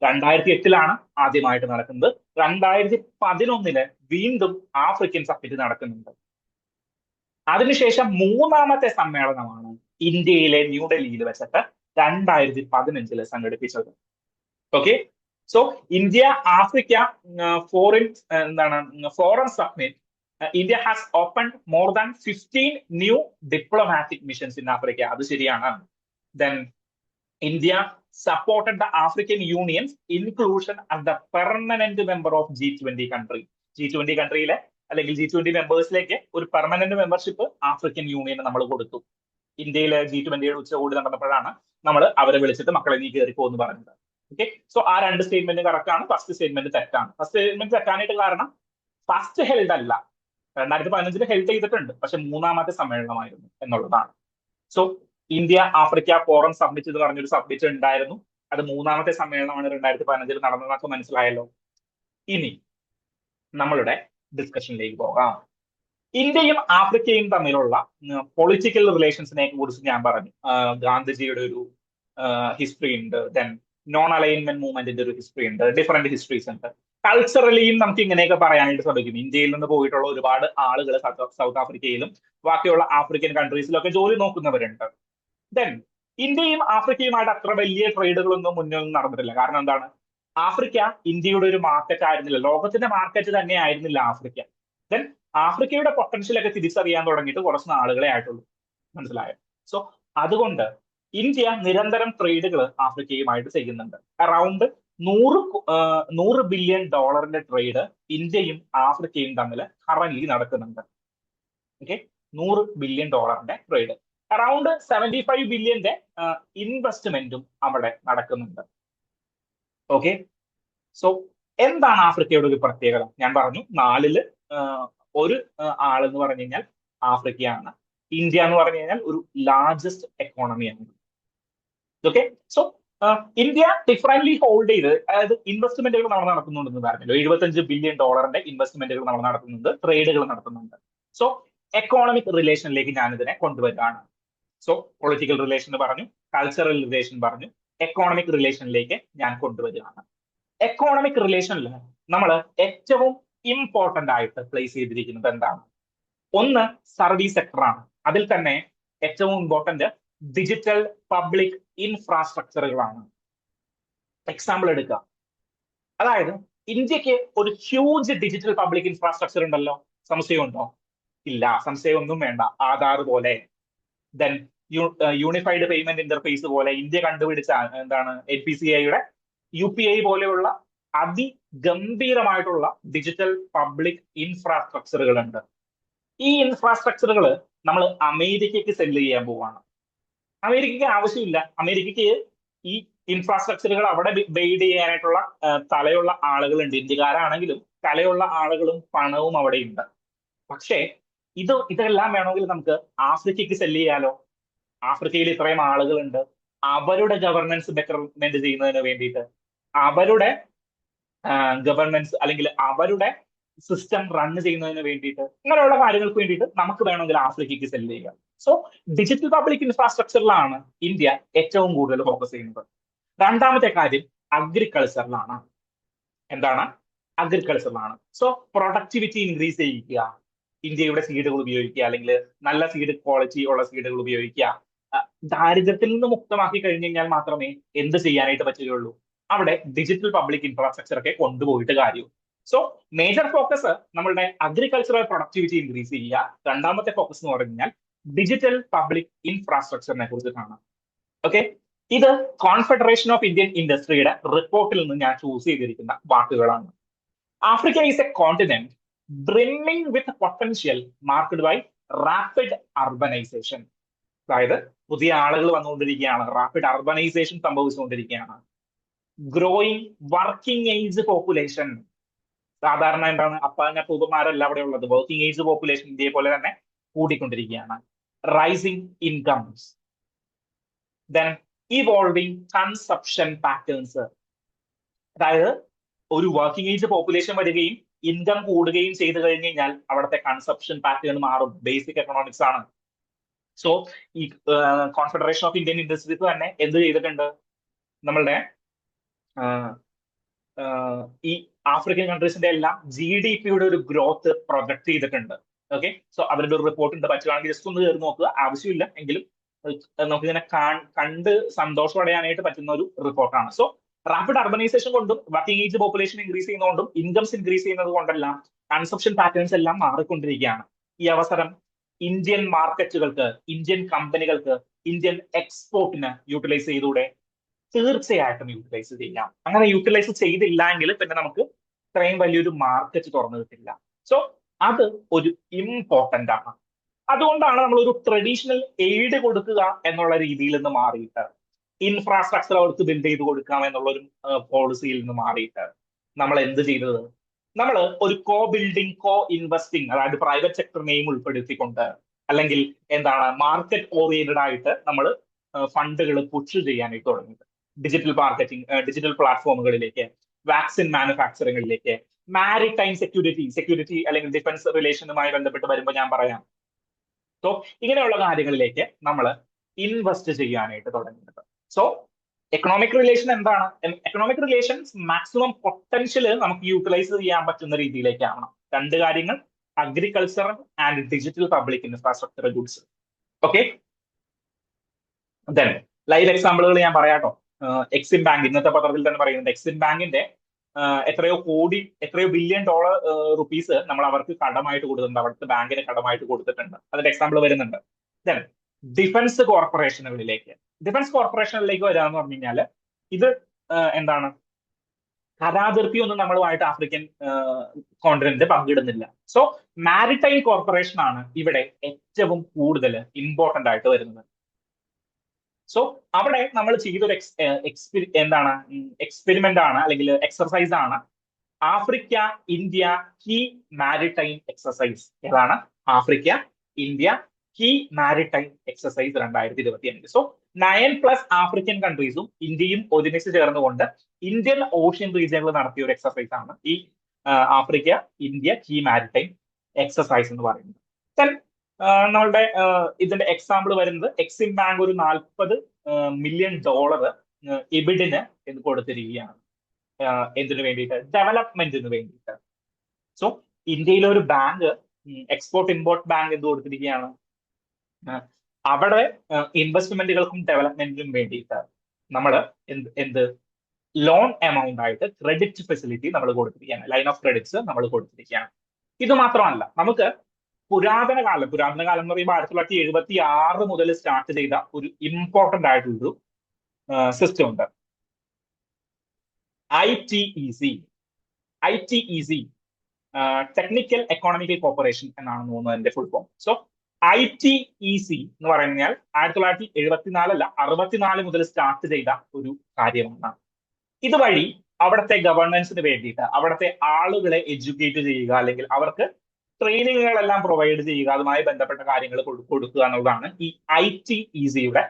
2008 ആദ്യമായിട്ട് നടക്കുന്നത്. 2011 വീണ്ടും ആഫ്രിക്കൻ സമ്മിറ്റ് നടക്കുന്നുണ്ട്. അതിനുശേഷം മൂന്നാമത്തെ സമ്മേളനമാണ് ഇന്ത്യയിലെ ന്യൂഡൽഹിയിൽ വെച്ചിട്ട് 2015 സംഘടിപ്പിച്ചത്. Okay, so India Africa forum submit. India has opened more than 15 new diplomatic missions in Africa. അത് ശരിയാണ്. Then India supported the African Union's inclusion as the permanent member of G20 country. G20 കൺട്രിയിലെ അല്ലെങ്കിൽ G20 മെമ്പേഴ്സിലേക്ക് ഒരു പെർമനന്റ് മെമ്പർഷിപ്പ് ആഫ്രിക്കൻ യൂണിയന് നമ്മൾ കൊടുത്തു. ഇന്ത്യയിലെ G20 ഉച്ചകോടി നടന്നപ്പോഴാണ് നമ്മൾ അവരെ വിളിച്ചിട്ട് മക്കളെ നീ കയറിപ്പോ എന്ന് പറഞ്ഞത്. ഓക്കെ, സോ ആ രണ്ട് സ്റ്റേറ്റ്മെന്റ് കറക്റ്റ് ആണ്. ഫസ്റ്റ് സ്റ്റേറ്റ്മെന്റ് തെറ്റാണ്. ഫസ്റ്റ് സ്റ്റേറ്റ്മെന്റ് തെറ്റാനായിട്ട് കാരണം ഫസ്റ്റ് ഹെൽഡ് അല്ല, 2015 ഹെൽഡ് ചെയ്തിട്ടുണ്ട്, പക്ഷെ മൂന്നാമത്തെ സമ്മേളനമായിരുന്നു എന്നുള്ളതാണ്. So India Africa forum submit എന്ന് പറഞ്ഞൊരു സബ്മിറ്റ് ഉണ്ടായിരുന്നു. അത് മൂന്നാമത്തെ സമ്മേളനമാണ് 2015 നടന്നതൊക്കെ മനസ്സിലായല്ലോ. ഇനി നമ്മളുടെ ഡിസ്കഷനിലേക്ക് പോകാം. ഇന്ത്യയും ആഫ്രിക്കയും തമ്മിലുള്ള പൊളിറ്റിക്കൽ റിലേഷൻസിനെ കുറിച്ച് ഞാൻ പറഞ്ഞു. ഗാന്ധിജിയുടെ ഒരു ഹിസ്റ്ററി ഉണ്ട്, ദെൻ നോൺ അലൈൻമെന്റ് മൂവ്മെന്റിന്റെ ഒരു ഹിസ്റ്ററി ഉണ്ട്, ഡിഫറെന്റ് ഹിസ്റ്ററീസ് ഉണ്ട്. കൾച്ചറലിയും നമുക്ക് ഇങ്ങനെയൊക്കെ പറയാനായിട്ട് സാധിക്കും. ഇന്ത്യയിൽ നിന്ന് പോയിട്ടുള്ള ഒരുപാട് ആളുകൾ സൗത്ത് ആഫ്രിക്കയിലും ബാക്കിയുള്ള ആഫ്രിക്കൻ കൺട്രീസിലൊക്കെ ജോലി നോക്കുന്നവരുണ്ട്. ദെൻ ഇന്ത്യയും ആഫ്രിക്കയുമായിട്ട് അത്ര വലിയ ട്രേഡുകളൊന്നും മുന്നൊന്നും നടന്നിട്ടില്ല. കാരണം എന്താണ്? ആഫ്രിക്ക ഇന്ത്യയുടെ ഒരു മാർക്കറ്റ് ആയിരുന്നില്ല, ലോകത്തിന്റെ മാർക്കറ്റ് തന്നെ ആയിരുന്നില്ല ആഫ്രിക്ക. ദെൻ ആഫ്രിക്കയുടെ പൊട്ടൻഷ്യൽ ഒക്കെ തിരിച്ചറിയാൻ തുടങ്ങിയിട്ട് കുറച്ച് നാളുകളെ ആയിട്ടുള്ളൂ. മനസ്സിലായോ? സോ അതുകൊണ്ട് ഇന്ത്യ നിരന്തരം ട്രേഡുകൾ ആഫ്രിക്കയുമായിട്ട് ചെയ്യുന്നുണ്ട്. അറൌണ്ട് 100 ബില്യൺ ഡോളറിന്റെ ട്രേഡ് ഇന്ത്യയും ആഫ്രിക്കയും തമ്മിൽ കറന്റ് നടക്കുന്നുണ്ട്. ഓക്കെ, 100 ബില്യൺ ഡോളറിന്റെ ട്രേഡ്, അറൌണ്ട് 75 ബില്യന്റെ ഇൻവെസ്റ്റ്മെന്റും അവിടെ നടക്കുന്നുണ്ട്. ഓക്കെ, സോ എന്താണ് ആഫ്രിക്കയുടെ ഒരു പ്രത്യേകത? ഞാൻ പറഞ്ഞു 4-ൽ ഒരു ആളെന്ന് പറഞ്ഞു കഴിഞ്ഞാൽ ആഫ്രിക്കയാണ്. ഇന്ത്യ എന്ന് പറഞ്ഞു കഴിഞ്ഞാൽ ഒരു ലാർജസ്റ്റ് എക്കോണമിയാണ്. Okay, so India differently hold ചെയ്ത്, അതായത് ഇൻവെസ്റ്റ്മെന്റുകൾ നമ്മൾ നടത്തുന്നുണ്ടെന്ന് പറഞ്ഞല്ലോ. 75 ബില്യൺ ഡോളറിന്റെ ഇൻവെസ്റ്റ്മെന്റുകൾ നമ്മൾ നടത്തുന്നുണ്ട്, ട്രേഡുകൾ നടത്തുന്നുണ്ട്. സോ എക്കോണമിക് റിലേഷനിലേക്ക് ഞാനിതിനെ കൊണ്ടുവരികയാണ്. സോ പൊളിറ്റിക്കൽ റിലേഷൻ പറഞ്ഞു, കൾച്ചറൽ റിലേഷൻ പറഞ്ഞു, എക്കോണമിക് റിലേഷനിലേക്ക് ഞാൻ കൊണ്ടുവരികയാണ്. എക്കോണമിക് റിലേഷനിൽ നമ്മൾ ഏറ്റവും ഇമ്പോർട്ടന്റ് ആയിട്ട് പ്ലേസ് ചെയ്തിരിക്കുന്നത് എന്താണ്? ഒന്ന് സർവീസ് സെക്ടറാണ്. അതിൽ തന്നെ ഏറ്റവും ഇമ്പോർട്ടന്റ് ഡിജിറ്റൽ പബ്ലിക് ഇൻഫ്രാസ്ട്രക്ചറുകളാണ്. എക്സാമ്പിൾ എടുക്കുക, അതായത് ഇന്ത്യക്ക് ഒരു ഹ്യൂജ് ഡിജിറ്റൽ പബ്ലിക് ഇൻഫ്രാസ്ട്രക്ചർ ഉണ്ടല്ലോ. സംശയമുണ്ടോ? ഇല്ല, സംശയമൊന്നും വേണ്ട. ആധാർ പോലെ, ദെൻ യൂണിഫൈഡ് പേയ്മെന്റ് ഇന്റർഫേസ് പോലെ, ഇന്ത്യ കണ്ടുപിടിച്ച NPCIയുടെ UPI പോലെയുള്ള അതിഗംഭീരമായിട്ടുള്ള ഡിജിറ്റൽ പബ്ലിക് ഇൻഫ്രാസ്ട്രക്ചറുകളുണ്ട്. ഈ ഇൻഫ്രാസ്ട്രക്ചറുകൾ നമ്മൾ അമേരിക്കയ്ക്ക് സെല്ല് ചെയ്യാൻ പോവാണ്. അമേരിക്കയ്ക്ക് ആവശ്യമില്ല. അമേരിക്കയ്ക്ക് ഈ ഇൻഫ്രാസ്ട്രക്ചറുകൾ അവിടെ ബെയ്ഡ് ചെയ്യാനായിട്ടുള്ള തലയുള്ള ആളുകളുണ്ട്. ഇന്ത്യക്കാരാണെങ്കിലും തലയുള്ള ആളുകളും പണവും അവിടെയുണ്ട്. പക്ഷേ ഇതെല്ലാം വേണമെങ്കിൽ നമുക്ക് ആഫ്രിക്കയ്ക്ക് സെല്ല് ചെയ്യാലോ. ആഫ്രിക്കയിൽ ഇത്രയും ആളുകളുണ്ട്. അവരുടെ ഗവർണൻസ് ബെറ്റർമെന്റ് ചെയ്യുന്നതിന് വേണ്ടിയിട്ട്, അവരുടെ ഗവർണൻസ് അല്ലെങ്കിൽ അവരുടെ സിസ്റ്റം റൺ ചെയ്യുന്നതിന് വേണ്ടിയിട്ട്, ഇങ്ങനെയുള്ള കാര്യങ്ങൾക്ക് വേണ്ടിയിട്ട് നമുക്ക് വേണമെങ്കിൽ ആഫ്രിക്കയ്ക്ക് സെല്ല് ചെയ്യാം. സോ ഡിജിറ്റൽ പബ്ലിക് ഇൻഫ്രാസ്ട്രക്ചറിലാണ് ഇന്ത്യ ഏറ്റവും കൂടുതൽ ഫോക്കസ് ചെയ്യുന്നത്. രണ്ടാമത്തെ കാര്യം അഗ്രികൾച്ചറിലാണ്. എന്താണ്? അഗ്രികൾച്ചറിലാണ്. സോ പ്രൊഡക്ടിവിറ്റി ഇൻക്രീസ് ചെയ്യിക്കുക, ഇന്ത്യയുടെ സീഡുകൾ ഉപയോഗിക്കുക, അല്ലെങ്കിൽ നല്ല സീഡ് ക്വാളിറ്റി ഉള്ള സീഡുകൾ ഉപയോഗിക്കുക. ദാരിദ്ര്യത്തിൽ നിന്ന് മുക്തമാക്കി കഴിഞ്ഞു കഴിഞ്ഞാൽ മാത്രമേ എന്ത് ചെയ്യാനായിട്ട് പറ്റുകയുള്ളൂ? അവിടെ ഡിജിറ്റൽ പബ്ലിക് ഇൻഫ്രാസ്ട്രക്ചർ ഒക്കെ കൊണ്ടുപോയിട്ട് കാര്യവും. സോ മേജർ ഫോക്കസ് നമ്മളുടെ അഗ്രികൾച്ചറൽ പ്രൊഡക്ടിവിറ്റി ഇൻക്രീസ് ചെയ്യുക. രണ്ടാമത്തെ ഫോക്കസ് എന്ന് പറഞ്ഞു കഴിഞ്ഞാൽ ഡിജിറ്റൽ പബ്ലിക് ഇൻഫ്രാസ്ട്രക്ചറിനെ കുറിച്ചിട്ടാണ്. ഓക്കെ, ഇത് കോൺഫെഡറേഷൻ ഓഫ് ഇന്ത്യൻ ഇൻഡസ്ട്രിയുടെ റിപ്പോർട്ടിൽ നിന്ന് ഞാൻ ചൂസ് ചെയ്തിരിക്കുന്ന വാക്കുകളാണ്. Africa is A continent brimming with potential marked by rapid urbanization. അതായത് പുതിയ ആളുകൾ വന്നുകൊണ്ടിരിക്കുകയാണ്, റാപ്പിഡ് അർബനൈസേഷൻ സംഭവിച്ചുകൊണ്ടിരിക്കുകയാണ്. ഗ്രോയിങ് വർക്കിംഗ് ഏജ് പോപ്പുലേഷൻ, സാധാരണ എന്താണ് അപ്പാന പൂപ്പന്മാരല്ല അവിടെ ഉള്ളത്, വർക്കിംഗ് ഏജ് പോപ്പുലേഷൻ ഇന്ത്യയെ പോലെ തന്നെ കൂടിക്കൊണ്ടിരിക്കുകയാണ്. Rising incomes, then evolving consumption patterns. അതായത് ഒരു വർക്കിംഗ് ഏജ് പോപ്പുലേഷൻ വരികയും ഇൻകം കൂടുകയും ചെയ്തു കഴിഞ്ഞു കഴിഞ്ഞാൽ അവിടുത്തെ കൺസപ്ഷൻ പാറ്റേൺ മാറും. ബേസിക് എക്കണോമിക്സ് ആണ്. സോ ഈ കോൺഫെഡറേഷൻ ഓഫ് ഇന്ത്യൻ ഇൻഡസ്ട്രീസ് തന്നെ എന്ത് ചെയ്തിട്ടുണ്ട്, നമ്മളുടെ ഈ ആഫ്രിക്കൻ കൺട്രീസിന്റെ എല്ലാം GDP-യുടെ ഒരു ഗ്രോത്ത് പ്രൊജക്ട് ചെയ്തിട്ടുണ്ട്. ഓക്കെ, സോ അവരുടെ ഒരു റിപ്പോർട്ട് ഉണ്ട്, പറ്റുവാണെങ്കിൽ ജസ്റ്റ് ഒന്ന് കയറി നോക്കുക, ആവശ്യമില്ല എങ്കിലും നമുക്കിങ്ങനെ കണ്ട് സന്തോഷമടയാനായിട്ട് പറ്റുന്ന ഒരു റിപ്പോർട്ടാണ്. സോ റാപ്പിഡ് അർബനൈസേഷൻ കൊണ്ടും വർക്കിംഗ് ഏജ് പോപ്പുലേഷൻ ഇൻക്രീസ് ചെയ്യുന്നതുകൊണ്ടും ഇൻകംസ് ഇൻക്രീസ് ചെയ്യുന്നത് കൊണ്ടെല്ലാം കൺസപ്ഷൻ പാറ്റേൺസ് എല്ലാം മാറിക്കൊണ്ടിരിക്കുകയാണ്. ഈ അവസരം ഇന്ത്യൻ മാർക്കറ്റുകൾക്ക്, ഇന്ത്യൻ കമ്പനികൾക്ക്, ഇന്ത്യൻ എക്സ്പോർട്ടിന് യൂട്ടിലൈസ് ചെയ്തൂടെ? തീർച്ചയായിട്ടും യൂട്ടിലൈസ് ചെയ്യാം. അങ്ങനെ യൂട്ടിലൈസ് ചെയ്തില്ല എങ്കിൽ പിന്നെ നമുക്ക് ഇത്രയും വലിയൊരു മാർക്കറ്റ് തുറന്നു കിട്ടില്ല. സോ അത് ഒരു ഇമ്പോർട്ടന്റ് ആണ്. അതുകൊണ്ടാണ് നമ്മൾ ഒരു ട്രഡീഷണൽ എയ്ഡ് കൊടുക്കുക എന്നുള്ള രീതിയിൽ നിന്ന് മാറിയിട്ട് ഇൻഫ്രാസ്ട്രക്ചർ അവർക്ക് ബിൽഡ് ചെയ്ത് കൊടുക്കാം എന്നുള്ള ഒരു പോളിസിയിൽ നിന്ന് മാറിയിട്ട് നമ്മൾ എന്ത് ചെയ്തത്, നമ്മൾ ഒരു കോ ബിൽഡിംഗ്, കോ ഇൻവെസ്റ്റിംഗ്, അതായത് പ്രൈവറ്റ് സെക്ടറിനെയും ഉൾപ്പെടുത്തിക്കൊണ്ട്, അല്ലെങ്കിൽ എന്താണ് മാർക്കറ്റ് ഓറിയന്റഡ് ആയിട്ട് നമ്മൾ ഫണ്ടുകൾ പുഷ് ചെയ്യാനായിട്ട് തുടങ്ങിയത്. ഡിജിറ്റൽ മാർക്കറ്റിംഗ്, ഡിജിറ്റൽ പ്ലാറ്റ്ഫോമുകളിലേക്ക്, വാക്സിൻ മാനുഫാക്ചറിംഗിലേക്ക്, മാരിടൈം സെക്യൂരിറ്റി അല്ലെങ്കിൽ ഡിഫൻസ് റിലേഷനുമായി ബന്ധപ്പെട്ട് വരുമ്പോൾ ഞാൻ പറയാം. സോ ഇങ്ങനെയുള്ള കാര്യങ്ങളിലേക്ക് നമ്മൾ ഇൻവെസ്റ്റ് ചെയ്യാനായിട്ട് തുടങ്ങിയത്. സോ എക്കണോമിക് റിലേഷൻ എന്താണ്? എക്കണോമിക് റിലേഷൻസ് മാക്സിമം പൊട്ടൻഷ്യൽ നമുക്ക് യൂട്ടിലൈസ് ചെയ്യാൻ പറ്റുന്ന രീതിയിലേക്കാണ്. രണ്ട് കാര്യങ്ങൾ, agriculture and digital public infrastructure goods. Okay, then live എക്സാമ്പിളുകൾ ഞാൻ പറയാട്ടോ. എക്സിം ബാങ്ക്, ഇന്നത്തെ പത്രത്തിൽ തന്നെ പറയുന്നുണ്ട്, എക്സിം ബാങ്കിന്റെ എത്രയോ ബില്യൺ ഡോളർ റുപ്പീസ് നമ്മൾ അവർക്ക് കടമായിട്ട് കൊടുത്തിട്ടുണ്ട്, അവിടുത്തെ ബാങ്കിന് കടമായിട്ട് കൊടുത്തിട്ടുണ്ട്. അതിന്റെ എക്സാമ്പിൾ വരുന്നുണ്ട്. ദെൻ ഡിഫൻസ് കോർപ്പറേഷനുകളിലേക്ക് വരാമെന്ന് പറഞ്ഞു കഴിഞ്ഞാല് ഇത് എന്താണ്, കരാതിർത്തി ഒന്നും നമ്മളുമായിട്ട് ആഫ്രിക്കൻ കോണ്ടിനെന്റ് പങ്കിടുന്നില്ല. സോ മാരിടൈം കോർപ്പറേഷൻ ആണ് ഇവിടെ ഏറ്റവും കൂടുതൽ ഇമ്പോർട്ടന്റ് ആയിട്ട് വരുന്നത്. സോ അവിടെ നമ്മൾ ചെയ്തൊരു എക്സ്പെരിമെന്റ് ആണ്, അല്ലെങ്കിൽ എക്സർസൈസ് ആണ് Africa India key maritime exercise. ഏതാണ്? Africa India key maritime exercise 2025. So 9+ African കൺട്രീസും ഇന്ത്യയും ഒരുമിച്ച് ചേർന്നുകൊണ്ട് ഇന്ത്യൻ ഓഷ്യൻ റീജിയനിൽ നടത്തിയ ഒരു എക്സർസൈസ് ആണ് ഈ Africa India key maritime exercise എന്ന് പറയുന്നത്. നമ്മളുടെ ഇതിന്റെ എക്സാമ്പിൾ വരുന്നത്, എക്സിം ബാങ്ക് ഒരു $40 മില്യൺ ഇബിഡിന് കൊടുത്തിരിക്കുകയാണ്. എന്തിനു വേണ്ടിയിട്ട്? ഡെവലപ്മെന്റിന് വേണ്ടിയിട്ട്. സോ ഇന്ത്യയിലെ ഒരു ബാങ്ക്, എക്സ്പോർട്ട് ഇമ്പോർട്ട് ബാങ്ക് എന്ത് കൊടുത്തിരിക്കുകയാണ്? അവിടെ ഇൻവെസ്റ്റ്മെന്റുകൾക്കും ഡെവലപ്മെന്റിനും വേണ്ടിയിട്ട് നമ്മൾ എന്ത് ലോൺ എമൗണ്ട് ആയിട്ട് ക്രെഡിറ്റ് ഫെസിലിറ്റി നമ്മൾ കൊടുത്തിരിക്കുകയാണ്, ലൈൻ ഓഫ് ക്രെഡിറ്റ്സ് നമ്മൾ കൊടുത്തിരിക്കുകയാണ്. ഇത് മാത്രമല്ല, നമുക്ക് പുരാതന കാലം എന്ന് പറയുമ്പോൾ 1976 മുതൽ സ്റ്റാർട്ട് ചെയ്ത ഒരു ഇമ്പോർട്ടന്റ് ആയിട്ടുള്ളൊരു സിസ്റ്റം ഉണ്ട്, ITEC, ടെക്നിക്കൽ എക്കോണമിക്കൽ കോർപ്പറേഷൻ എന്നാണ് തോന്നുന്നത് എന്റെ ഫുൾ ഫോം. സോ ITEC എന്ന് പറഞ്ഞാൽ 1964 മുതൽ സ്റ്റാർട്ട് ചെയ്ത ഒരു കാര്യമാണ്. ഇതുവഴി അവിടുത്തെ ഗവർണൻസിന് വേണ്ടിയിട്ട് അവിടുത്തെ ആളുകളെ എഡ്യൂക്കേറ്റ് ചെയ്യുക, അല്ലെങ്കിൽ അവർക്ക് ട്രെയിനിങ്ങുകളെല്ലാം പ്രൊവൈഡ് ചെയ്യുക, അതുമായി ബന്ധപ്പെട്ട കാര്യങ്ങൾ കൊടുക്കുക എന്നുള്ളതാണ് ഈ ITEC-യുടെ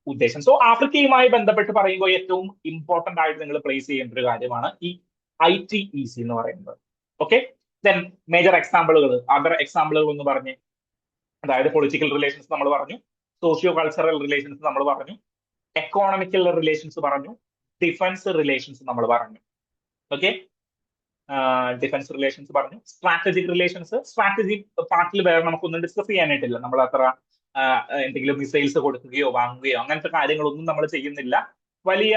ഉദ്ദേശം. സോ ആഫ്രിക്കയുമായി ബന്ധപ്പെട്ട് പറയുമ്പോൾ ഏറ്റവും ഇമ്പോർട്ടന്റ് ആയിട്ട് നിങ്ങൾ പ്ലേസ് ചെയ്യേണ്ട ഒരു കാര്യമാണ് ഈ ITEC എന്ന് പറയുന്നത്. ഓക്കെ, ദെൻ മേജർ എക്സാമ്പിളുകൾ, അതർ എക്സാമ്പിളുകൾ എന്ന് പറഞ്ഞ്, അതായത് പൊളിറ്റിക്കൽ റിലേഷൻസ് നമ്മൾ പറഞ്ഞു, സോഷ്യോ കൾച്ചറൽ റിലേഷൻസ് നമ്മൾ പറഞ്ഞു, എക്കോണമിക്കൽ റിലേഷൻസ് പറഞ്ഞു, ഡിഫൻസ് റിലേഷൻസ് നമ്മൾ പറഞ്ഞു. ഓക്കെ, ഡിഫൻസ് റിലേഷൻസ് പറഞ്ഞു, സ്ട്രാറ്റജിക് റിലേഷൻസ്, സ്ട്രാറ്റജി പാർട്ടിൽ വേറെ നമുക്കൊന്നും ഡിസ്കസ് ചെയ്യാനായിട്ടില്ല. നമ്മൾ അത്ര എന്തെങ്കിലും മിസൈൽസ് കൊടുക്കുകയോ വാങ്ങുകയോ അങ്ങനത്തെ കാര്യങ്ങളൊന്നും നമ്മൾ ചെയ്യുന്നില്ല. വലിയ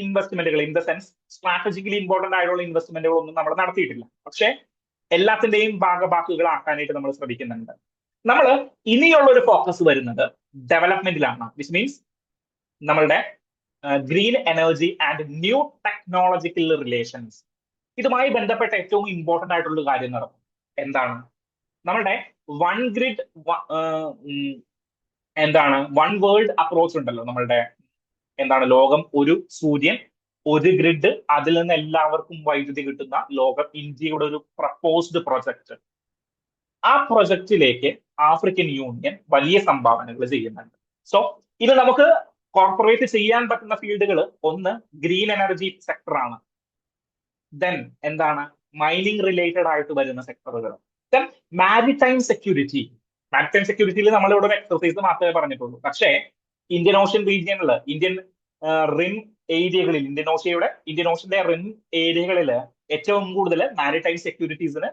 ഇൻവെസ്റ്റ്മെന്റുകൾ in the sense strategically important ആയിട്ടുള്ള ഇൻവെസ്റ്റ്മെന്റുകളൊന്നും നമ്മൾ നടത്തിയിട്ടില്ല. പക്ഷേ എല്ലാത്തിന്റെയും ഭാഗഭാക്കുകളാക്കാനായിട്ട് നമ്മൾ ശ്രമിക്കുന്നുണ്ട്. നമ്മൾ ഇനിയുള്ള ഒരു ഫോക്കസ് വരുന്നത് ഡെവലപ്മെന്റിലാണ്, വിച്ച് മീൻസ് നമ്മളുടെ green energy and new technological relations. ഇതുമായി ബന്ധപ്പെട്ട ഏറ്റവും ഇമ്പോർട്ടന്റ് ആയിട്ടുള്ള കാര്യം നടക്കും എന്താണ്, നമ്മളുടെ വൺ ഗ്രിഡ് എന്താണ് വൺ വേൾഡ് അപ്രോച്ച് ഉണ്ടല്ലോ നമ്മളുടെ, എന്താണ് ലോകം ഒരു സൂര്യൻ ഒരു ഗ്രിഡ്, അതിൽ നിന്ന് എല്ലാവർക്കും വൈദ്യുതി കിട്ടുന്ന ലോകം, ഇന്ത്യയുടെ ഒരു പ്രപ്പോസ്ഡ് പ്രൊജക്ട്. ആ പ്രൊജക്റ്റിലേക്ക് ആഫ്രിക്കൻ യൂണിയൻ വലിയ സംഭാവനകൾ ചെയ്യുന്നുണ്ട്. സോ ഇത് നമുക്ക് കോർപ്പറേറ്റ് ചെയ്യാൻ പറ്റുന്ന ഫീൽഡുകൾ ഒന്ന് ഗ്രീൻ എനർജി സെക്ടറാണ്, ദെൻ എന്താണ് മൈനിങ് റിലേറ്റഡ് ആയിട്ട് വരുന്ന സെക്ടറുകൾ, ദെൻ മാരിടൈം സെക്യൂരിറ്റി. മാരിടൈം സെക്യൂരിറ്റിയിൽ നമ്മളിവിടെ ഒരു എക്സർസൈസ് മാത്രമേ പറഞ്ഞിട്ടുള്ളൂ. പക്ഷേ ഇന്ത്യൻ ഓഷ്യൻ റീജിയനിൽ, ഇന്ത്യൻ റിം ഏരിയകളിൽ, ഇന്ത്യൻ ഓഷ്യന്റെ റിം ഏരിയകളിൽ ഏറ്റവും കൂടുതൽ മാരിടൈം സെക്യൂരിറ്റീസിന്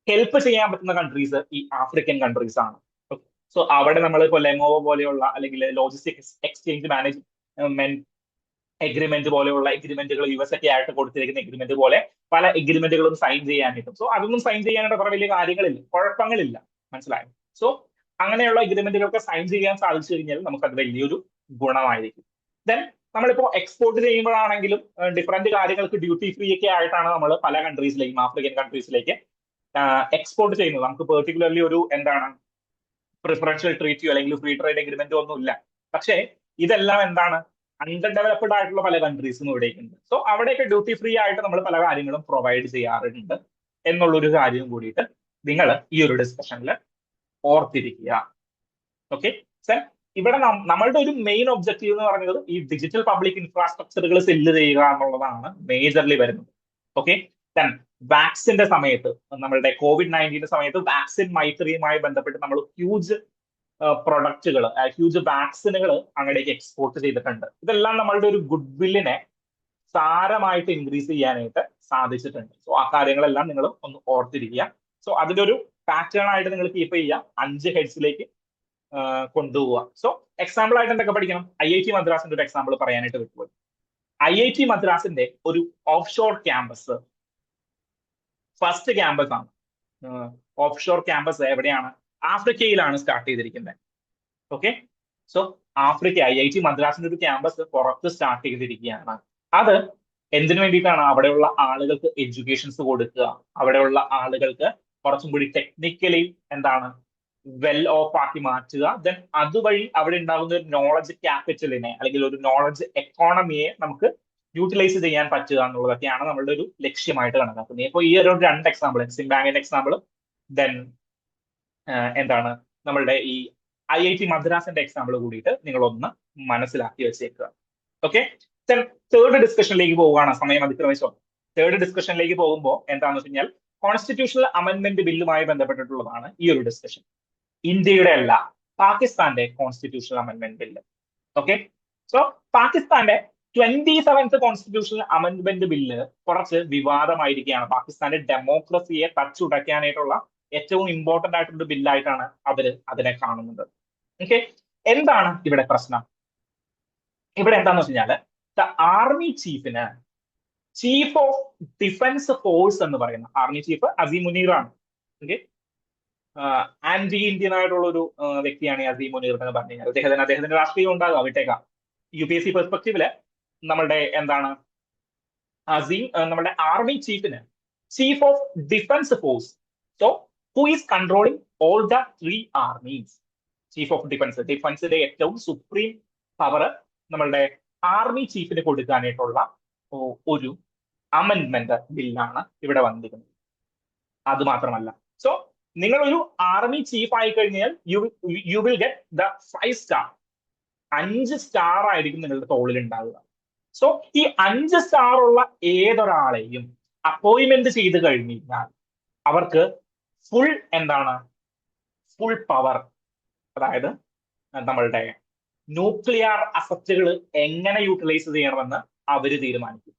ഹെൽപ്പ് ചെയ്യാൻ പറ്റുന്ന കൺട്രീസ് ഈ ആഫ്രിക്കൻ കൺട്രീസ് ആണ്. സോ അവിടെ നമ്മൾ ഇപ്പോൾ ലെമോവോ പോലെയുള്ള അല്ലെങ്കിൽ ലോജിസ്റ്റിക്സ് എക്സ്ചേഞ്ച് മാനേജ്മെന്റ് എഗ്രിമെന്റ് പോലെയുള്ള എഗ്രിമെന്റുകൾ US ഒക്കെ ആയിട്ട് കൊടുത്തിരിക്കുന്ന എഗ്രിമെന്റ് പോലെ പല എഗ്രിമെന്റുകളും സൈൻ ചെയ്യാനായിട്ടും. സോ അതൊന്നും സൈൻ ചെയ്യാനായിട്ട് കുറെ വലിയ കാര്യങ്ങളില്ല, കുഴപ്പങ്ങളില്ല, മനസ്സിലായോ? സോ അങ്ങനെയുള്ള എഗ്രിമെന്റുകളൊക്കെ സൈൻ ചെയ്യാൻ സാധിച്ചു കഴിഞ്ഞാൽ നമുക്കത് വലിയൊരു ഗുണമായിരിക്കും. ദെൻ നമ്മളിപ്പോ എക്സ്പോർട്ട് ചെയ്യുമ്പോഴാണെങ്കിലും ഡിഫറെന്റ് കാര്യങ്ങൾക്ക് ഡ്യൂട്ടി ഫ്രീ ഒക്കെ ആയിട്ടാണ് നമ്മൾ പല കൺട്രീസിലേക്കും, ആഫ്രിക്കൻ കൺട്രീസിലേക്ക് എക്സ്പോർട്ട് ചെയ്യുന്നത്. നമുക്ക് പെർട്ടിക്കുലർലി ഒരു എന്താണ് പ്രിഫറൻഷ്യൽ ട്രീറ്റിയോ അല്ലെങ്കിൽ ഫ്രീ ട്രേഡ് എഗ്രിമെന്റോ ഒന്നും ഇല്ല. പക്ഷേ ഇതെല്ലാം എന്താണ് അണ്ടർ ഡെവലപ്ഡ് ആയിട്ടുള്ള പല കൺട്രീസും ഇവിടേക്കുണ്ട്. സോ അവിടെയൊക്കെ ഡ്യൂട്ടി ഫ്രീ ആയിട്ട് നമ്മൾ പല കാര്യങ്ങളും പ്രൊവൈഡ് ചെയ്യാറുണ്ട് എന്നുള്ളൊരു കാര്യം കൂടിയിട്ട് നിങ്ങൾ ഈ ഒരു ഡിസ്കഷനിൽ ഓർത്തിരിക്കുക. ഓക്കെ സർ, ഇവിടെ നമ്മളുടെ ഒരു മെയിൻ ഒബ്ജക്റ്റീവ് എന്ന് പറയുന്നത് ഈ ഡിജിറ്റൽ പബ്ലിക് ഇൻഫ്രാസ്ട്രക്ചറുകൾ സെല്ല് ചെയ്യുക എന്നുള്ളതാണ് മേജർലി വരുന്നത്. ഓക്കെ, ദെൻ വാക്സിന്റെ സമയത്ത്, നമ്മളുടെ COVID-19 സമയത്ത് വാക്സിൻ മൈത്രിയുമായി ബന്ധപ്പെട്ട് നമ്മൾ ഹ്യൂജ് പ്രൊഡക്റ്റുകൾ, ഹ്യൂജ് വാക്സിനുകൾ അങ്ങടേക്ക് എക്സ്പോർട്ട് ചെയ്തിട്ടുണ്ട്. ഇതെല്ലാം നമ്മളുടെ ഒരു ഗുഡ് വില്ലിനെ സാരമായിട്ട് ഇൻക്രീസ് ചെയ്യാനായിട്ട് സാധിച്ചിട്ടുണ്ട്. സോ ആ കാര്യങ്ങളെല്ലാം നിങ്ങൾ ഒന്ന് ഓർത്തിരിക്കുക. സോ അതിന്റെ ഒരു പാറ്റേൺ ആയിട്ട് നിങ്ങൾ കീപ്പ് ചെയ്യുക, 5 ഹെഡ്സിലേക്ക് കൊണ്ടുപോവുക. സോ എക്സാമ്പിൾ ആയിട്ട് എന്തൊക്കെ പഠിക്കണം? IIT മദ്രാസിന്റെ ഒരു എക്സാമ്പിൾ പറയാനായിട്ട് വിട്ടുപോയി. IIT മദ്രാസിന്റെ ഒരു off shore campus, first campus ആണ്. ഓഫ് ഷോർ ക്യാമ്പസ് എവിടെയാണ്? ആഫ്രിക്കയിലാണ് സ്റ്റാർട്ട് ചെയ്തിരിക്കുന്നത്. ഓക്കെ, സോ ആഫ്രിക്ക, IIT മദ്രാസിന്റെ ഒരു ക്യാമ്പസ് പുറത്ത് സ്റ്റാർട്ട് ചെയ്തിരിക്കുകയാണ്. അത് എന്തിനു വേണ്ടിയിട്ടാണ്? അവിടെയുള്ള ആളുകൾക്ക് എഡ്യൂക്കേഷൻസ് കൊടുക്കുക, അവിടെയുള്ള ആളുകൾക്ക് കുറച്ചും കൂടി ടെക്നിക്കലി എന്താണ് വെൽ ഓഫ് ആക്കി മാറ്റുക. ദെൻ അതുവഴി അവിടെ ഉണ്ടാകുന്ന ഒരു നോളജ് ക്യാപിറ്റലിനെ അല്ലെങ്കിൽ ഒരു നോളജ് എക്കോണമിയെ നമുക്ക് യൂട്ടിലൈസ് ചെയ്യാൻ പറ്റുക എന്നുള്ളതൊക്കെയാണ് നമ്മളുടെ ഒരു ലക്ഷ്യമായിട്ട് കണക്കാക്കുന്നത്. ഇപ്പോൾ ഈ ഒരു 2 എക്സാമ്പിൾ, എക്സിം ബാങ്കിന്റെ എക്സാമ്പിൾ, ദെൻ എന്താണ് നമ്മളുടെ ഈ IIT മദ്രാസിന്റെ എക്സാമ്പിൾ കൂടിയിട്ട് നിങ്ങളൊന്ന് മനസ്സിലാക്കി വെച്ചേക്കുക. ഓക്കെ, തേർഡ് ഡിസ്കഷനിലേക്ക് പോവുകയാണ്, സമയം അതിക്രമിച്ചോ. തേർഡ് ഡിസ്കഷനിലേക്ക് പോകുമ്പോൾ എന്താണെന്ന് വെച്ച് കഴിഞ്ഞാൽ കോൺസ്റ്റിറ്റ്യൂഷണൽ അമെന്റ്മെന്റ് ബില്ലുമായി ബന്ധപ്പെട്ടിട്ടുള്ളതാണ് ഈ ഒരു ഡിസ്കഷൻ. ഇന്ത്യയുടെ അല്ല, പാകിസ്ഥാന്റെ constitutional amendment bill. Okay, so പാകിസ്ഥാന്റെ 27th കോൺസ്റ്റിറ്റ്യൂഷണൽ അമെന്റ്മെന്റ് ബില്ല് കുറച്ച് വിവാദമായിരിക്കുകയാണ്. പാകിസ്ഥാന്റെ ഡെമോക്രസിയെ തച്ചുടയ്ക്കാനായിട്ടുള്ള ഏറ്റവും ഇമ്പോർട്ടന്റ് ആയിട്ടുള്ള ബില്ലായിട്ടാണ് അവര് അതിനെ കാണുന്നത്. ഓക്കെ, എന്താണ് ഇവിടെ പ്രശ്നം? ഇവിടെ എന്താന്ന് വെച്ച് കഴിഞ്ഞാല് ആർമി ചീഫിന്, ചീഫ് ഓഫ് ഡിഫൻസ് ഫോഴ്സ് എന്ന് പറയുന്ന ആർമി ചീഫ് അസീം മുനീർ ആണ്. ഓക്കെ, ആന്റി ഇന്ത്യൻ ആയിട്ടുള്ള ഒരു വ്യക്തിയാണ് അസീം മുനീർ എന്ന് പറഞ്ഞു കഴിഞ്ഞാൽ. അദ്ദേഹത്തിന്റെ രാഷ്ട്രീയം ഉണ്ടാകുക വിട്ടേക്കാം. UPSC പെർസ്പെക്റ്റീവില് നമ്മളുടെ എന്താണ് അസീം, നമ്മുടെ ആർമി ചീഫിന് chief of defence force, so who is controlling all the 3 armies. Chief of defence, ഡിഫൻസിന്റെ ഏറ്റവും സുപ്രീം പവർ നമ്മളുടെ ആർമി ചീഫിന് കൊടുക്കാനായിട്ടുള്ള ഒരു അമെന്റ്മെന്റ് ബില്ലാണ് ഇവിടെ വന്നിരിക്കുന്നത്. അത് മാത്രമല്ല, സോ നിങ്ങൾ ഒരു ആർമി ചീഫ് ആയി കഴിഞ്ഞാൽ you will get the 5 star. 5 star ആയിരിക്കും നിങ്ങളുടെ തോളിൽ ഉണ്ടാവുക. സോ ഈ 5 സ്റ്റാർ ഉള്ള ഏതൊരാളെയും അപ്പോയിന്റ്മെന്റ് ചെയ്ത് കഴിഞ്ഞാൽ അവർക്ക് ഫുൾ എന്താണ് ഫുൾ പവർ, അതായത് നമ്മളുടെ ന്യൂക്ലിയർ അസറ്റുകൾ എങ്ങനെ യൂട്ടിലൈസ് ചെയ്യണമെന്ന് അവര് തീരുമാനിക്കും.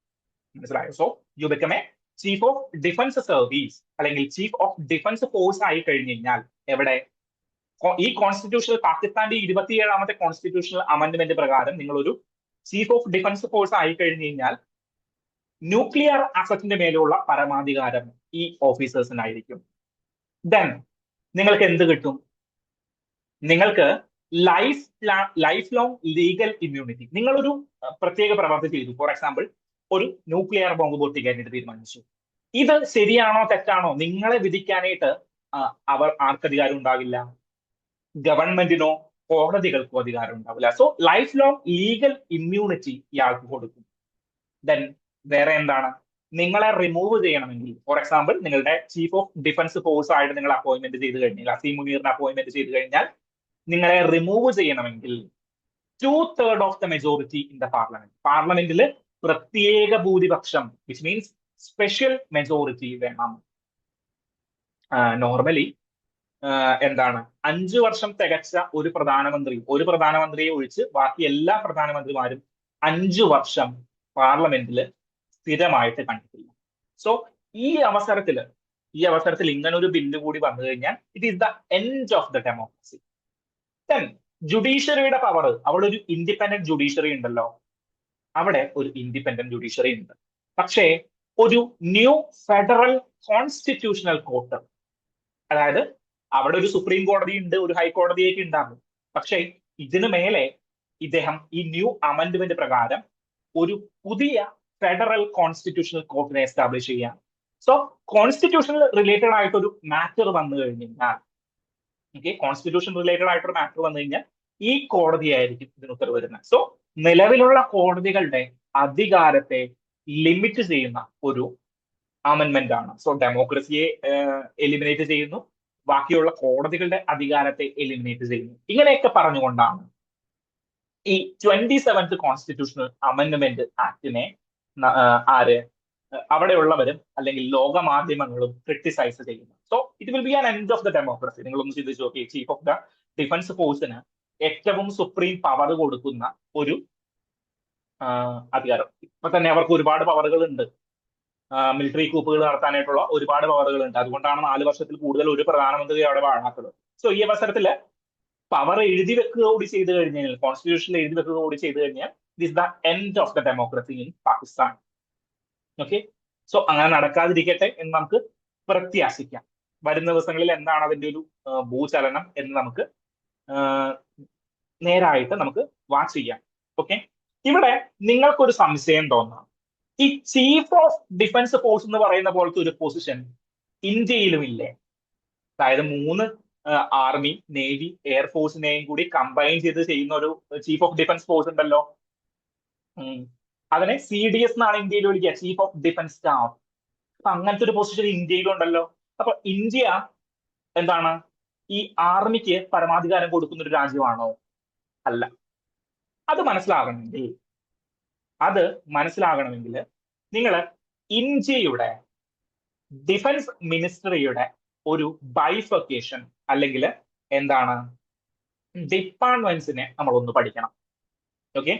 മനസ്സിലായോ? So you become A chief of defence service അല്ലെങ്കിൽ ചീഫ് ഓഫ് ഡിഫൻസ് ഫോഴ്സ് ആയി കഴിഞ്ഞു കഴിഞ്ഞാൽ എവിടെ ഈ കോൺസ്റ്റിറ്റ്യൂഷണൽ, പാകിസ്ഥാന്റെ 27ാമത്തെ കോൺസ്റ്റിറ്റ്യൂഷണൽ അമെന്റ്മെന്റ് പ്രകാരം നിങ്ങളൊരു ചീഫ് ഓഫ് ഡിഫൻസ് ഫോഴ്സ് ആയി കഴിഞ്ഞു കഴിഞ്ഞാൽ ന്യൂക്ലിയർ അസറ്റിന്റെ മേലുള്ള പരമാധികാരം ഈ ഓഫീസേഴ്സിനായിരിക്കും. ദെൻ നിങ്ങൾക്ക് എന്ത് കിട്ടും? നിങ്ങൾക്ക് ലൈഫ് ലോങ് ലീഗൽ ഇമ്മ്യൂണിറ്റി. നിങ്ങളൊരു പ്രത്യേക പ്രവർത്തി ചെയ്തു, ഫോർ എക്സാമ്പിൾ ഒരു ന്യൂക്ലിയർ ബോംബ് പൊട്ടിക്കാനായിട്ട് തീരുമാനിച്ചു. ഇത് ശരിയാണോ തെറ്റാണോ നിങ്ങളെ വിധിക്കാനായിട്ട് ആർക്ക് അധികാരം ഉണ്ടാകില്ല? ഗവൺമെന്റിനോ കോടതികൾക്കോ അധികാരം ഉണ്ടാവില്ല. So life long legal immunity ഇയാൾക്ക് കൊടുക്കും. ദെൻ വേറെ എന്താണ്? നിങ്ങളെ റിമൂവ് ചെയ്യണമെങ്കിൽ, ഫോർ എക്സാമ്പിൾ നിങ്ങളുടെ ചീഫ് ഓഫ് ഡിഫൻസ് ഫോഴ്സ് ആയിട്ട് നിങ്ങൾ അപ്പോയിന്റ്മെന്റ് ചെയ്ത് കഴിഞ്ഞാൽ, അസീം മുനീറിനെ അപ്പോയിന്റ്മെന്റ് ചെയ്ത് കഴിഞ്ഞാൽ നിങ്ങളെ റിമൂവ് ചെയ്യണമെങ്കിൽ 2/3 of the majority in the parliament, പാർലമെന്റിൽ പ്രത്യേക ഭൂരിപക്ഷം, വിച്ച് മീൻസ് സ്പെഷ്യൽ മെജോറിറ്റി വേണം. നോർമലി എന്താണ് 5 വർഷം തികച്ച ഒരു പ്രധാനമന്ത്രിയെ ഒഴിച്ച് ബാക്കി എല്ലാ പ്രധാനമന്ത്രിമാരും 5 വർഷം പാർലമെന്റിൽ സ്ഥിരമായിട്ട് കണ്ടിട്ടില്ല. സോ ഈ അവസരത്തിൽ ഇങ്ങനെ ഒരു ബില്ല് കൂടി വന്നു കഴിഞ്ഞാൽ it is the end of the democracy. Then ജുഡീഷ്യറിയുടെ പവർ, അവിടെ ഒരു ഇൻഡിപെൻഡന്റ് ജുഡീഷ്യറി ഉണ്ടല്ലോ, അവിടെ ഒരു ഇൻഡിപെൻഡന്റ് ജുഡീഷ്യറി ഉണ്ട്. പക്ഷേ ഒരു ന്യൂ ഫെഡറൽ കോൺസ്റ്റിറ്റ്യൂഷണൽ കോർട്ട്, അതായത് അവിടെ ഒരു സുപ്രീം കോടതി ഉണ്ട്, ഒരു ഹൈക്കോടതിയൊക്കെ ഉണ്ടാകും. പക്ഷേ ഇതിനു മേലെ ഇദ്ദേഹം ഈ ന്യൂ അമെന്റ്മെന്റ് പ്രകാരം ഒരു പുതിയ ഫെഡറൽ കോൺസ്റ്റിറ്റ്യൂഷണൽ കോർട്ടിനെ എസ്റ്റാബ്ലിഷ് ചെയ്യാം. സോ കോൺസ്റ്റിറ്റ്യൂഷണൽ റിലേറ്റഡ് ആയിട്ടൊരു മാറ്റർ വന്നു കഴിഞ്ഞാൽ, കോൺസ്റ്റിറ്റ്യൂഷൻ റിലേറ്റഡ് ആയിട്ടൊരു മാറ്റർ വന്നു കഴിഞ്ഞാൽ ഈ കോടതിയായിരിക്കും ഇതിന് ഉത്തരവ് വരുന്നത്. സോ നിലവിലുള്ള കോടതികളുടെ അധികാരത്തെ ലിമിറ്റ് ചെയ്യുന്ന ഒരു അമെന്റ്മെന്റ് ആണ്. സോ ഡെമോക്രസിയെ എലിമിനേറ്റ് ചെയ്യുന്നു, ബാക്കിയുള്ള കോടതികളുടെ അധികാരത്തെ എലിമിനേറ്റ് ചെയ്യുന്നു. ഇങ്ങനെയൊക്കെ പറഞ്ഞുകൊണ്ടാണ് ഈ 27th കോൺസ്റ്റിറ്റ്യൂഷണൽ അമെന്റ്മെന്റ് ആക്ടിനെ അവിടെയുള്ളവരും അല്ലെങ്കിൽ ലോക മാധ്യമങ്ങളും ക്രിട്ടിസൈസ് ചെയ്യുന്നു. So it will be an end of the democracy. നിങ്ങളൊന്ന് ചിന്തിച്ചു നോക്കി, ചീഫ് ഓഫ് ദ ഡിഫൻസ് ഫോഴ്സിന് ഏറ്റവും സുപ്രീം പവർ കൊടുക്കുന്ന ഒരു അധികാരം. ഇപ്പൊ തന്നെ അവർക്ക് ഒരുപാട് പവറുകൾ ഉണ്ട്, മിലിറ്ററി കൂപ്പുകൾ നടത്താനായിട്ടുള്ള ഒരുപാട് പവറുകൾ ഉണ്ട്. അതുകൊണ്ടാണ് 4 വർഷത്തിൽ കൂടുതൽ ഒരു പ്രധാനമന്ത്രി അവിടെ വാഴാത്തത്. സോ ഈ അവസരത്തില് പവർ എഴുതി വെക്കുക കൂടി ചെയ്തു കഴിഞ്ഞാൽ, കോൺസ്റ്റിറ്റ്യൂഷനിൽ എഴുതി വെക്കുക കൂടി ചെയ്തു കഴിഞ്ഞാൽ this the end of the democracy in Pakistan. Okay, so അങ്ങനെ നടക്കാതിരിക്കട്ടെ എന്ന് നമുക്ക് പ്രത്യാശിക്കാം. വരുന്ന ദിവസങ്ങളിൽ എന്താണ് അതിന്റെ ഒരു ഭൂചലനം എന്ന് നമുക്ക് നേരായിട്ട് നമുക്ക് വാച്ച് ചെയ്യാം. ഓക്കെ, ഇവിടെ നിങ്ങൾക്കൊരു സംശയം തോന്നാം, ഈ ചീഫ് ഓഫ് ഡിഫൻസ് ഫോഴ്സ് എന്ന് പറയുന്ന പോലത്തെ ഒരു പൊസിഷൻ ഇന്ത്യയിലും ഇല്ലേ? അതായത് 3 ആർമി, നേവി, എയർഫോഴ്സിനെയും കൂടി കമ്പൈൻ ചെയ്ത് ചെയ്യുന്ന ഒരു ചീഫ് ഓഫ് ഡിഫൻസ് ഫോഴ്സ് ഉണ്ടല്ലോ. അതിനെ CDS എന്നാണ് ഇന്ത്യയിൽ വിളിക്കുക, ചീഫ് ഓഫ് ഡിഫൻസ് സ്റ്റാഫ്. അപ്പൊ അങ്ങനത്തെ ഒരു പൊസിഷൻ ഇന്ത്യയിലുണ്ടല്ലോ. അപ്പൊ ഇന്ത്യ എന്താണ് ഈ ആർമിക്ക് പരമാധികാരം കൊടുക്കുന്ന ഒരു രാജ്യമാണോ? അല്ല. അത് മനസ്സിലാകണമെങ്കിൽ നിങ്ങൾ ഇന്ത്യയുടെ ഡിഫൻസ് മിനിസ്ട്രിയുടെ ഒരു ബൈഫർക്കേഷൻ അല്ലെങ്കിൽ എന്താണ് ഡിപ്പാർട്ട്മെന്റ്സിനെ നമ്മൾ ഒന്ന് പഠിക്കണം. ഓക്കെ,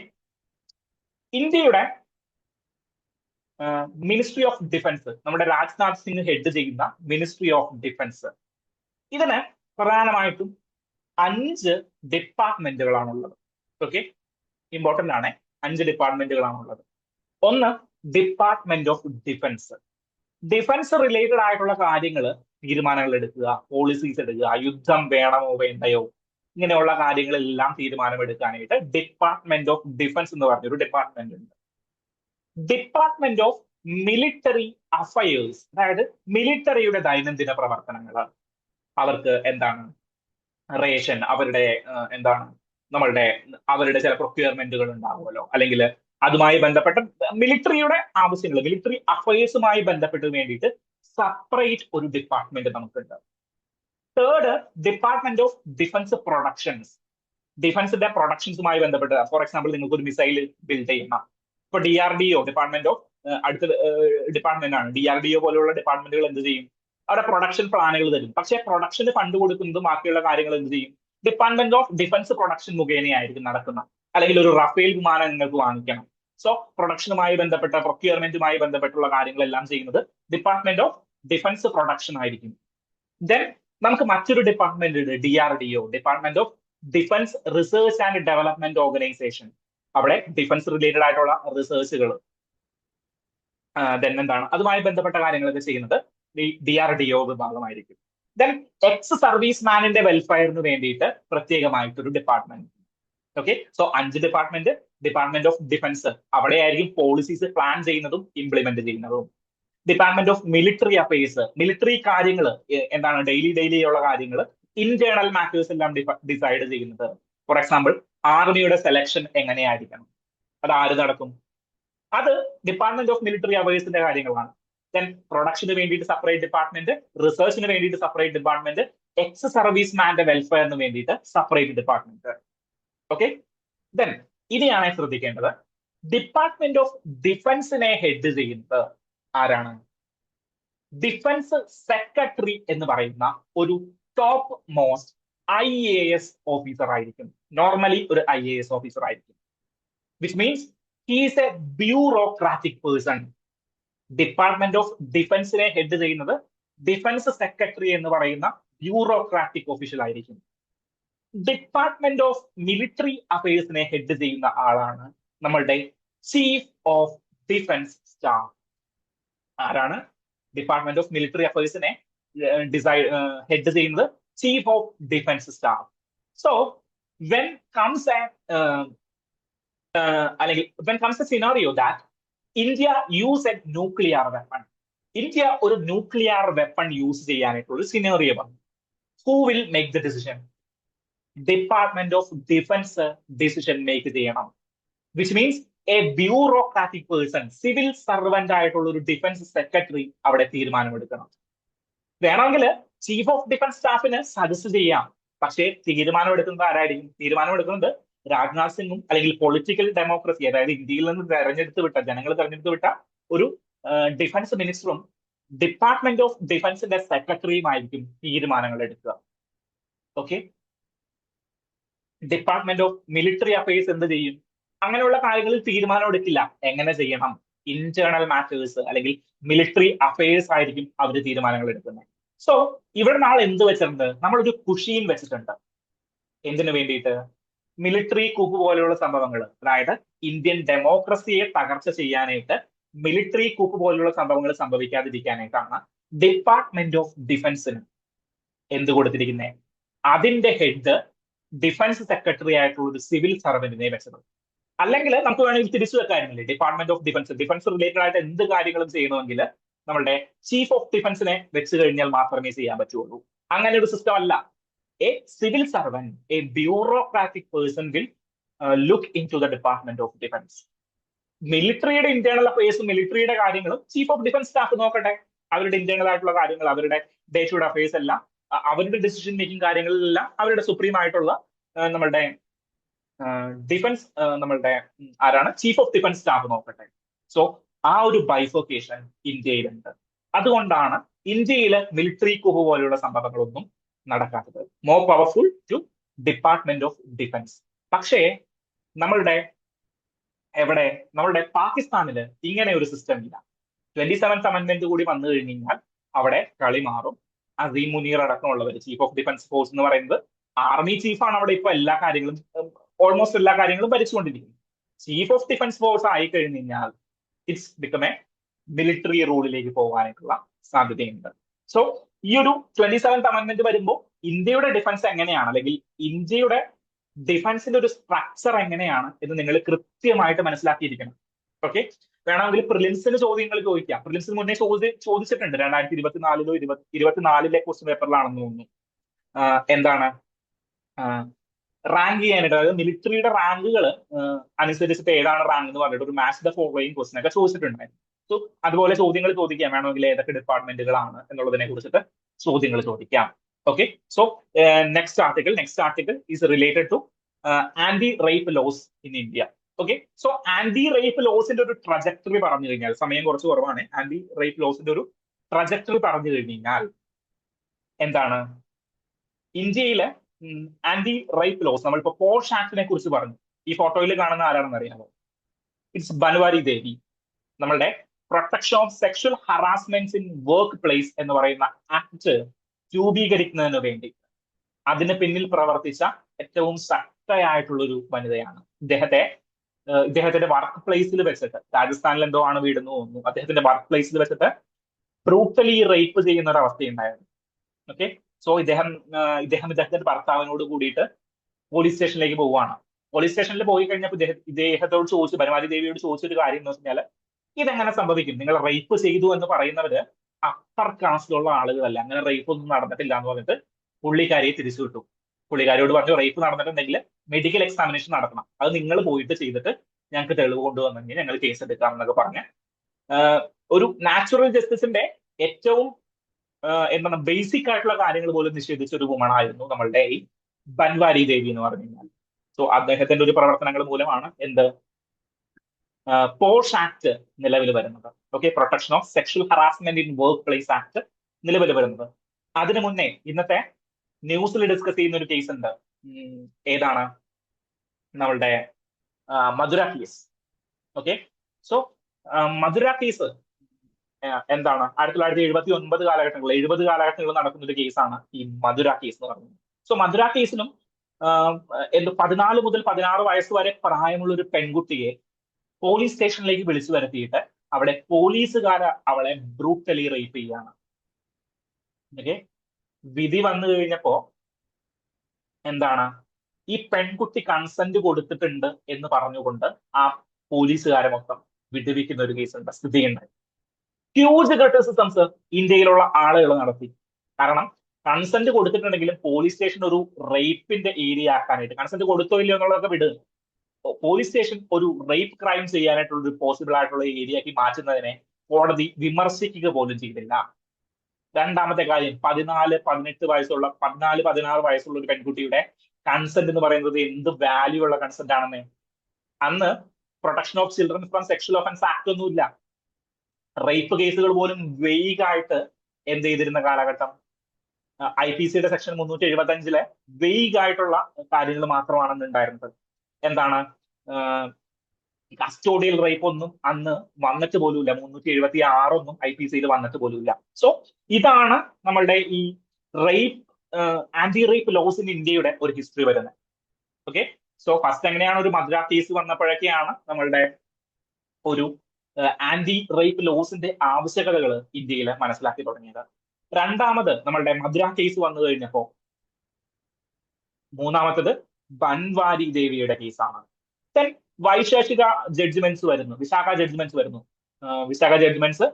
ഇന്ത്യയുടെ മിനിസ്ട്രി ഓഫ് ഡിഫൻസ്, നമ്മുടെ രാജ്നാഥ് സിംഗ് ഹെഡ് ചെയ്യുന്ന മിനിസ്ട്രി ഓഫ് ഡിഫൻസ്, ഇതിന് പ്രധാനമായിട്ടും 5 ഡിപ്പാർട്ട്മെന്റുകളാണുള്ളത്. ഓക്കെ, ഇമ്പോർട്ടന്റ് ആണ്, 5 ഡിപ്പാർട്ട്മെന്റുകളാണുള്ളത്. ഒന്ന് department of defence. Defence related ആയിട്ടുള്ള കാര്യങ്ങൾ, തീരുമാനങ്ങൾ എടുക്കുക, പോളിസീസ് എടുക്കുക, യുദ്ധം വേണമോ വേണ്ടയോ, ഇങ്ങനെയുള്ള കാര്യങ്ങളെല്ലാം തീരുമാനമെടുക്കാനായിട്ട് ഡിപ്പാർട്ട്മെന്റ് ഓഫ് ഡിഫൻസ് എന്ന് പറഞ്ഞൊരു ഡിപ്പാർട്ട്മെന്റ് ഉണ്ട്. ഡിപ്പാർട്ട്മെന്റ് ഓഫ് മിലിറ്ററി അഫയേഴ്സ്, അതായത് മിലിറ്ററിയുടെ ദൈനംദിന പ്രവർത്തനങ്ങൾ, അവർക്ക് എന്താണ് റേഷൻ, അവരുടെ എന്താണ് അവരുടെ ചില പ്രൊക്യൂർമെന്റുകൾ ഉണ്ടാവുമല്ലോ, അല്ലെങ്കിൽ അതുമായി ബന്ധപ്പെട്ട മിലിറ്ററിയുടെ ആവശ്യങ്ങൾ, മിലിറ്ററി അഫയേഴ്സുമായി ബന്ധപ്പെട്ട് വേണ്ടിയിട്ട് സെപ്പറേറ്റ് ഒരു ഡിപ്പാർട്ട്മെന്റ് നമുക്കുണ്ട്. Third, department of defence productions. ഡിഫൻസിന്റെ പ്രൊഡക്ഷൻസുമായി ബന്ധപ്പെട്ട്, ഫോർ എക്സാമ്പിൾ നിങ്ങൾക്ക് ഒരു മിസൈൽ ബിൽഡ് ചെയ്യണം, ഇപ്പൊ DRDO, ഡിപ്പാർട്ട്മെന്റ് ഓഫ് അടുത്ത ഡിപ്പാർട്ട്മെന്റ് ആണ്. DRDO പോലെയുള്ള ഡിപ്പാർട്ട്മെന്റുകൾ എന്ത് ചെയ്യും? അവിടെ പ്രൊഡക്ഷൻ പ്ലാനുകൾ തരും. പക്ഷേ പ്രൊഡക്ഷന് ഫണ്ട് കൊടുക്കുന്നത് ബാക്കിയുള്ള കാര്യങ്ങൾ എന്ത് ചെയ്യും? ഡിപ്പാർട്ട്മെന്റ് ഓഫ് ഡിഫൻസ് പ്രൊഡക്ഷൻ മുഖേനയായിരിക്കും നടക്കുന്നത്. അല്ലെങ്കിൽ ഒരു റഫേൽ വിമാനം നിങ്ങൾക്ക് വാങ്ങിക്കണം, സോ പ്രൊഡക്ഷനുമായി ബന്ധപ്പെട്ട പ്രൊക്യൂർമെന്റുമായി ബന്ധപ്പെട്ടുള്ള കാര്യങ്ങളെല്ലാം ചെയ്യുന്നത് ഡിപ്പാർട്ട്മെന്റ് ഓഫ് ഡിഫൻസ് പ്രൊഡക്ഷൻ ആയിരിക്കും. ദെൻ നമുക്ക് മറ്റൊരു ഡിപ്പാർട്ട്മെന്റ് ഉണ്ട്, DRDO, department of defence research and development organisation. അവിടെ ഡിഫൻസ് റിലേറ്റഡ് ആയിട്ടുള്ള റിസർച്ചുകൾ ദെൻ എന്താണ് അതുമായി ബന്ധപ്പെട്ട കാര്യങ്ങളൊക്കെ ചെയ്യുന്നത് DRDO വിഭാഗമായിരിക്കും. ദെൻ എക്സ് സർവീസ് മാനിന്റെ വെൽഫെയറിന് വേണ്ടിയിട്ട് പ്രത്യേകമായിട്ടൊരു department. Okay, so 5 department. Department of defence, അവിടെയായിരിക്കും പോളിസീസ് പ്ലാൻ ചെയ്യുന്നതും ഇംപ്ലിമെന്റ് ചെയ്യുന്നതും. Department of military affairs, military കാര്യങ്ങൾ എന്താണ് ഡെയിലി ഉള്ള കാര്യങ്ങൾ, ഇന്റേണൽ മാറ്റേഴ്സ് എല്ലാം ഡിസൈഡ് ചെയ്യുന്നത്. ഫോർ എക്സാമ്പിൾ, ആർമിയുടെ സെലക്ഷൻ എങ്ങനെയായിരിക്കണം, അത് ആര് നടക്കും, അത് ഡിപ്പാർട്ട്മെന്റ് ഓഫ് മിലിറ്ററി അഫയേഴ്സിന്റെ കാര്യങ്ങളാണ്. ദെൻ പ്രൊഡക്ഷന് വേണ്ടിയിട്ട് സെപ്പറേറ്റ് ഡിപ്പാർട്ട്മെന്റ്, റിസർച്ചിന് വേണ്ടിയിട്ട് സെപ്പറേറ്റ് ഡിപ്പാർട്ട്മെന്റ്, എക്സ് സർവീസ് മാന്റെ വെൽഫെയറിന് വേണ്ടിയിട്ട് സെപ്പറേറ്റ് ഡിപ്പാർട്ട്മെന്റ്. ഓക്കെ, ദെൻ ഇനിയാണ് ശ്രദ്ധിക്കേണ്ടത്, ഡിപ്പാർട്ട്മെന്റ് ഓഫ് ഡിഫൻസിനെ ഹെഡ് ചെയ്യുന്നത് ആരാണ്? ഡിഫൻസ് സെക്രട്ടറി എന്ന് പറയുന്ന ഒരു ടോപ്പ് മോസ്റ്റ് IAS ഓഫീസർ ആയിരിക്കും. നോർമലി ഒരു IAS ഓഫീസർ ആയിരിക്കും. Which means he's a bureaucratic person. Department of ഡിഫൻസിനെ ഹെഡ് ചെയ്യുന്നത് ഡിഫൻസ് സെക്രട്ടറി എന്ന് പറയുന്ന ബ്യൂറോക്രാറ്റിക് ഓഫീഷ്യൽ ആയിരിക്കും. ഡിപ്പാർട്ട്മെന്റ് ഓഫ് മിലിറ്ററി അഫയേഴ്സിനെ ഹെഡ് ചെയ്യുന്ന ആളാണ് നമ്മളുടെ ചീഫ് ഓഫ് ഡിഫൻസ് സ്റ്റാഫ്. ആരാണ്? ഡിപ്പാർട്ട്മെന്റ് ഓഫ് മിലിറ്ററി അഫയേഴ്സിനെ ഹെഡ് ചെയ്യുന്നത് chief of defence staff. So when comes a scenario that India use a nuclear weapon, India ഒരു ന്യൂക്ലിയർ വെപ്പൺ യൂസ് ചെയ്യാനായിട്ടുള്ള ഒരു സിനാറിയോ വന്നു. Who will make the decision? Department of defence decision make ചെയ്യണം. Which means a bureaucratic person, civil servant ആയിട്ടുള്ള ഒരു ഡിഫൻസ് സെക്രട്ടറി അവിടെ തീരുമാനമെടുക്കണം. വേണമെങ്കിൽ ചീഫ് ഓഫ് ഡിഫൻസ് സ്റ്റാഫിന് സജസ്റ്റ് ചെയ്യാം, പക്ഷേ തീരുമാനമെടുക്കുന്നത് ആരായിരിക്കും? തീരുമാനമെടുക്കുന്നത് രാജ്നാഥ് സിംഗും അല്ലെങ്കിൽ പൊളിറ്റിക്കൽ ഡെമോക്രസി, അതായത് ഇന്ത്യയിൽ നിന്ന് ജനങ്ങൾ തെരഞ്ഞെടുത്ത് വിട്ട ഒരു ഡിഫൻസ് മിനിസ്റ്ററും ഡിപ്പാർട്ട്മെന്റ് ഓഫ് ഡിഫൻസിന്റെ സെക്രട്ടറിയുമായിരിക്കും തീരുമാനങ്ങൾ എടുക്കുക. Okay, department of military affairs എന്ത് ചെയ്യും? അങ്ങനെയുള്ള കാര്യങ്ങളിൽ തീരുമാനം എടുക്കില്ല. എങ്ങനെ ചെയ്യണം? ഇന്റേണൽ മാറ്റേഴ്സ് അല്ലെങ്കിൽ മിലിറ്ററി അഫയേഴ്സ് ആയിരിക്കും അവർ തീരുമാനങ്ങൾ എടുക്കുന്നത്. സോ ഇവിടെ നാളെ എന്ത് വെച്ചിട്ടുണ്ട്? നമ്മളൊരു കുഷീൻ വെച്ചിട്ടുണ്ട്. എന്തിനു വേണ്ടിയിട്ട്? മിലിറ്ററി കൂപ്പ് പോലെയുള്ള സംഭവങ്ങൾ, അതായത് ഇന്ത്യൻ ഡെമോക്രസിയെ തകർച്ച ചെയ്യാനായിട്ട് മിലിറ്ററി കൂപ്പ് പോലെയുള്ള സംഭവങ്ങൾ സംഭവിക്കാതിരിക്കാനായിട്ടാണ് ഡിപ്പാർട്ട്മെന്റ് ഓഫ് ഡിഫൻസിന് എന്ത് കൊടുത്തിരിക്കുന്നത്? അതിന്റെ ഹെഡ് ഡിഫൻസ് സെക്രട്ടറി ആയിട്ടുള്ള ഒരു സിവിൽ സർവന്റിനെ വെച്ചത്. അല്ലെങ്കിൽ നമുക്ക് വേണമെങ്കിൽ തിരിച്ചു വെക്കായിരുന്നില്ലേ? ഡിപ്പാർട്ട്മെന്റ് ഓഫ് ഡിഫൻസ് റിലേറ്റഡ് ആയിട്ട് എന്ത് കാര്യങ്ങളും ചെയ്യണമെങ്കിൽ നമ്മളുടെ ചീഫ് ഓഫ് ഡിഫൻസിനെ വെച്ച് കഴിഞ്ഞാൽ മാത്രമേ ചെയ്യാൻ പറ്റുള്ളൂ. അങ്ങനെ ഒരു സിസ്റ്റം അല്ല. A civil servant, a bureaucratic person will look into the department of defence. മിലിറ്ററിയുടെ ഇന്റേണൽ അഫയേഴ്സും മിലിറ്ററിയുടെ കാര്യങ്ങളും ചീഫ് ഓഫ് ഡിഫൻസ് സ്റ്റാഫ് നോക്കട്ടെ. അവരുടെ ഇന്റേണൽ ആയിട്ടുള്ള കാര്യങ്ങൾ, അവരുടെ ഡേ ടു ഡേ അഫയേഴ്സ് എല്ലാം, അവരുടെ ഡിസിഷൻ മേക്കിംഗ് കാര്യങ്ങളിലെല്ലാം അവരുടെ സുപ്രീം ആയിട്ടുള്ള നമ്മളുടെ ഡിഫൻസ് നമ്മളുടെ ആരാണ്? ചീഫ് ഓഫ് ഡിഫൻസ് സ്റ്റാഫ് നോക്കട്ടെ. സോ ആ ഒരു ബൈഫോക്കേഷൻ ഇന്ത്യയിലുണ്ട്. അതുകൊണ്ടാണ് ഇന്ത്യയിൽ മിലിറ്ററി കൂപ്പ് പോലെയുള്ള സംഭവങ്ങളൊന്നും നടക്കാത്തത്. More powerful to department of defence. പക്ഷേ നമ്മളുടെ പാകിസ്ഥാനില് ഇങ്ങനെ ഒരു സിസ്റ്റം ഇല്ല. 27th അമെന്റ്മെന്റ് കൂടി വന്നു കഴിഞ്ഞു കഴിഞ്ഞാൽ അവിടെ കളി മാറും. അസീം മുനീർ അടക്കമുള്ളവർ, ചീഫ് ഓഫ് ഡിഫൻസ് ഫോഴ്സ് എന്ന് പറയുന്നത് ആർമി ചീഫാണ് അവിടെ ഇപ്പൊ എല്ലാ കാര്യങ്ങളും, ഓൾമോസ്റ്റ് എല്ലാ കാര്യങ്ങളും ഭരിച്ചുകൊണ്ടിരിക്കുന്നത്. ചീഫ് ഓഫ് ഡിഫൻസ് ഫോഴ്സ് ആയി കഴിഞ്ഞു കഴിഞ്ഞാൽ ഇറ്റ്സ് ബിക്കം എ മിലിറ്ററി റൂളിലേക്ക് പോകാനായിട്ടുള്ള സാധ്യതയുണ്ട്. സോ ഈ ഒരു 27th അമെന്റ്മെന്റ് വരുമ്പോൾ ഇന്ത്യയുടെ ഡിഫൻസ് എങ്ങനെയാണ്, അല്ലെങ്കിൽ ഇന്ത്യയുടെ ഡിഫൻസിന്റെ ഒരു സ്ട്രക്ചർ എങ്ങനെയാണ് എന്ന് നിങ്ങൾ കൃത്യമായിട്ട് മനസ്സിലാക്കിയിരിക്കണം. ഓക്കെ, വേണമെങ്കിൽ പ്രിലിംസിന് ചോദ്യങ്ങൾ ചോദിക്കാം. പ്രിലിംസിന് മുന്നേ ചോദിച്ചിട്ടുണ്ട്. 2024 24 ക്വസ്റ്റ്യൻ പേപ്പറിലാണെന്ന് തോന്നുന്നു. എന്താണ് റാങ്ക് ചെയ്യാനായിട്ട്, അതായത് മിലിറ്ററിയുടെ റാങ്കുകൾ അനുസരിച്ചിട്ട് ഏതാണ് റാങ്ക് എന്ന് പറഞ്ഞിട്ട് ഒരു മാച്ച് ദ ഫോളോയിങ് ക്വസ്റ്റ്യൻ ഒക്കെ ചോദിച്ചിട്ടുണ്ടായിരുന്നു. സോ അതുപോലെ ചോദ്യങ്ങൾ ചോദിക്കാം, വേണമെങ്കിൽ ഏതൊക്കെ ഡിപ്പാർട്ട്മെന്റുകളാണ് എന്നുള്ളതിനെ കുറിച്ചിട്ട് ചോദ്യങ്ങൾ ചോദിക്കാം. Okay, so next article is related to anti rape laws in India. Okay, so anti rape ലോസിന്റെ ഒരു ട്രജക്ടറി പറഞ്ഞു കഴിഞ്ഞാൽ, സമയം കുറച്ച് കുറവാണ്, ആന്റി റേപ്പ് ലോസിന്റെ ഒരു ട്രജക്ടറി പറഞ്ഞു കഴിഞ്ഞാൽ എന്താണ്? ഇന്ത്യയിലെ ആന്റി റേപ്പ് ലോസ്, നമ്മളിപ്പോ പോഷ് ആക്ടിനെ കുറിച്ച് പറഞ്ഞു. ഈ ഫോട്ടോയിൽ കാണുന്ന ആരാണെന്ന് അറിയാമോ? ഇറ്റ്സ് ബൻവാരി ദേവി. നമ്മളുടെ protection of sexual harassments in work place എന്ന് പറയുന്ന ആക്ട് രൂപീകരിക്കുന്നതിന് വേണ്ടി അതിന് പിന്നിൽ പ്രവർത്തിച്ച ഏറ്റവും ശക്തയായിട്ടുള്ള ഒരു വനിതയാണ്. ഇദ്ദേഹത്തെ ഇദ്ദേഹത്തിന്റെ വർക്ക് പ്ലേസിൽ വെച്ചിട്ട്, രാജസ്ഥാനിൽ എന്തോ ആണ് വീടെന്ന് തോന്നുന്നു, അദ്ദേഹത്തിന്റെ വർക്ക് പ്ലേസിൽ വെച്ചിട്ട് ബ്രൂട്ടലി റേപ്പ് ചെയ്യുന്ന ഒരു അവസ്ഥയുണ്ടായിരുന്നു. ഓക്കെ. സോ ഇദ്ദേഹത്തിന്റെ ഭർത്താവിനോട് കൂടിയിട്ട് പോലീസ് സ്റ്റേഷനിലേക്ക് പോവുകയാണ്. പോലീസ് സ്റ്റേഷനിൽ പോയി കഴിഞ്ഞപ്പോൾ ഇദ്ദേഹത്തോട് ചോദിച്ചു, ബനവാരി ദേവിയോട് ചോദിച്ചൊരു കാര്യം എന്ന് വെച്ചാൽ, ഇതെങ്ങനെ സംഭവിക്കും? നിങ്ങൾ റേപ്പ് ചെയ്തു എന്ന് പറയുന്നവര് അപ്പർ കാസ്റ്റിലുള്ള ആളുകളല്ല, അങ്ങനെ റേപ്പ് ഒന്നും നടന്നിട്ടില്ല എന്ന് പറഞ്ഞിട്ട് പുള്ളിക്കാരിയെ തിരിച്ചു വിട്ടു. പുള്ളിക്കാരിയോട് പറഞ്ഞു, റേപ്പ് നടന്നിട്ടുണ്ടെങ്കിൽ മെഡിക്കൽ എക്സാമിനേഷൻ നടത്തണം, അത് നിങ്ങൾ പോയിട്ട് ചെയ്തിട്ട് ഞങ്ങൾക്ക് തെളിവ് കൊണ്ടുവന്നെങ്കിൽ ഞങ്ങൾ കേസ് എടുക്കാം എന്നൊക്കെ പറഞ്ഞ് ഒരു നാച്ചുറൽ ജസ്റ്റിസിന്റെ ഏറ്റവും എന്താണ് ബേസിക് ആയിട്ടുള്ള കാര്യങ്ങൾ പോലും നിഷേധിച്ച ഒരു വുമൺ ആയിരുന്നു നമ്മളുടെ ഈ ബൻവാരി ദേവി എന്ന് പറഞ്ഞു കഴിഞ്ഞാൽ. സോ അദ്ദേഹത്തിന്റെ ഒരു പ്രവർത്തനങ്ങൾ മൂലമാണ് എന്ത് പോഷ് ആക്ട് നിലവിൽ വരുന്നത്. Okay, protection of sexual harassment in work place act നിലവിൽ വരുന്നത്. അതിനു മുന്നേ ഇന്നത്തെ ന്യൂസിൽ ഡിസ്കസ് ചെയ്യുന്ന ഒരു കേസ് ഉണ്ട്. ഏതാണ്? നമ്മളുടെ മധുര കേസ്. ഓക്കെ. സോ മധുര കേസ് എന്താണ്? 1979 കാലഘട്ടങ്ങളിൽ, 70 കാലഘട്ടങ്ങളിൽ നടക്കുന്ന ഒരു കേസാണ് ഈ മധുര കേസ് എന്ന് പറയുന്നത്. സോ മധുര കേസിലും 14 മുതൽ 16 വയസ്സ് വരെ പ്രായമുള്ള ഒരു പെൺകുട്ടിയെ പോലീസ് സ്റ്റേഷനിലേക്ക് വിളിച്ചു വരുത്തിയിട്ട് അവിടെ പോലീസുകാർ അവളെ ബ്രൂട്ടലി റേപ്പ് ചെയ്യാണ്. ഓക്കെ. വിധി വന്നു കഴിഞ്ഞപ്പോ എന്താണ്, ഈ പെൺകുട്ടി കൺസെന്റ് കൊടുത്തിട്ടുണ്ട് എന്ന് പറഞ്ഞുകൊണ്ട് ആ പോലീസുകാരെ മൊത്തം വിടുവിക്കുന്ന ഒരു കേസ് ഉണ്ട്, സ്ഥിതിയുണ്ട്. ഹ്യൂജ് ക്രിറ്റിസിസംസ് ഇന്ത്യയിലുള്ള ആളുകൾ നടത്തി. കാരണം കൺസെന്റ് കൊടുത്തിട്ടുണ്ടെങ്കിലും പോലീസ് സ്റ്റേഷൻ ഒരു റേപ്പിന്റെ ഏരിയ ആക്കാനായിട്ട്, കൺസെന്റ് കൊടുത്തോ ഇല്ലയോ എന്നുള്ളതൊക്കെ വിടുക, പോലീസ് സ്റ്റേഷൻ ഒരു റേപ്പ് ക്രൈം ചെയ്യാനായിട്ടുള്ള ഒരു പോസിബിൾ ആയിട്ടുള്ള ഏരിയയാക്കി മാറ്റുന്നതിനെ കോടതി വിമർശിക്കുക പോലും ചെയ്തില്ല. രണ്ടാമത്തെ കാര്യം, 14-16 വയസ്സുള്ള ഒരു പെൺകുട്ടിയുടെ കൺസെന്റ് എന്ന് പറയുന്നത് എന്ത് വാല്യൂ ഉള്ള കൺസെന്റ് ആണെന്ന്. അന്ന് protection of children from sexual offence act ഒന്നുമില്ല. റേപ്പ് കേസുകൾ പോലും വെയ്ഗായിട്ട് എന്ത് ചെയ്തിരുന്ന കാലഘട്ടം. IPCയുടെ സെക്ഷൻ 375 വെയ്ഗായിട്ടുള്ള കാര്യങ്ങൾ മാത്രമാണ് ഉണ്ടായിരുന്നത്. എന്താണ്, കസ്റ്റോഡിയൽ റേപ്പ് ഒന്നും അന്ന് വന്നിട്ട് പോലുമില്ല, 376 ഒന്നും IPCയിൽ വന്നിട്ട് പോലുമില്ല. സോ ഇതാണ് നമ്മളുടെ ഈ rape anti rape laws in ഇന്ത്യയുടെ ഒരു ഹിസ്റ്ററി വരുന്നത്. ഓക്കെ. സോ ഫസ്റ്റ് എങ്ങനെയാണ് ഒരു മധുര കേസ് വന്നപ്പോഴൊക്കെയാണ് നമ്മളുടെ ഒരു ആന്റി റേപ്പ് ലോസിന്റെ ആവശ്യകതകൾ ഇന്ത്യയിൽ മനസ്സിലാക്കി തുടങ്ങിയത്. രണ്ടാമത് നമ്മളുടെ മധുര കേസ് വന്നു കഴിഞ്ഞപ്പോ മൂന്നാമത്തത് ബൻവാരി ദേവിയുടെ കേസാണ്. ദെൻ വൈശേഷിക ജഡ്ജ്മെന്റ്സ് വരുന്നു, വിശാഖ ജഡ്ജ്മെന്റ്സ് വരുന്നു. വിശാഖ ജഡ്ജ്മെന്റ്സ്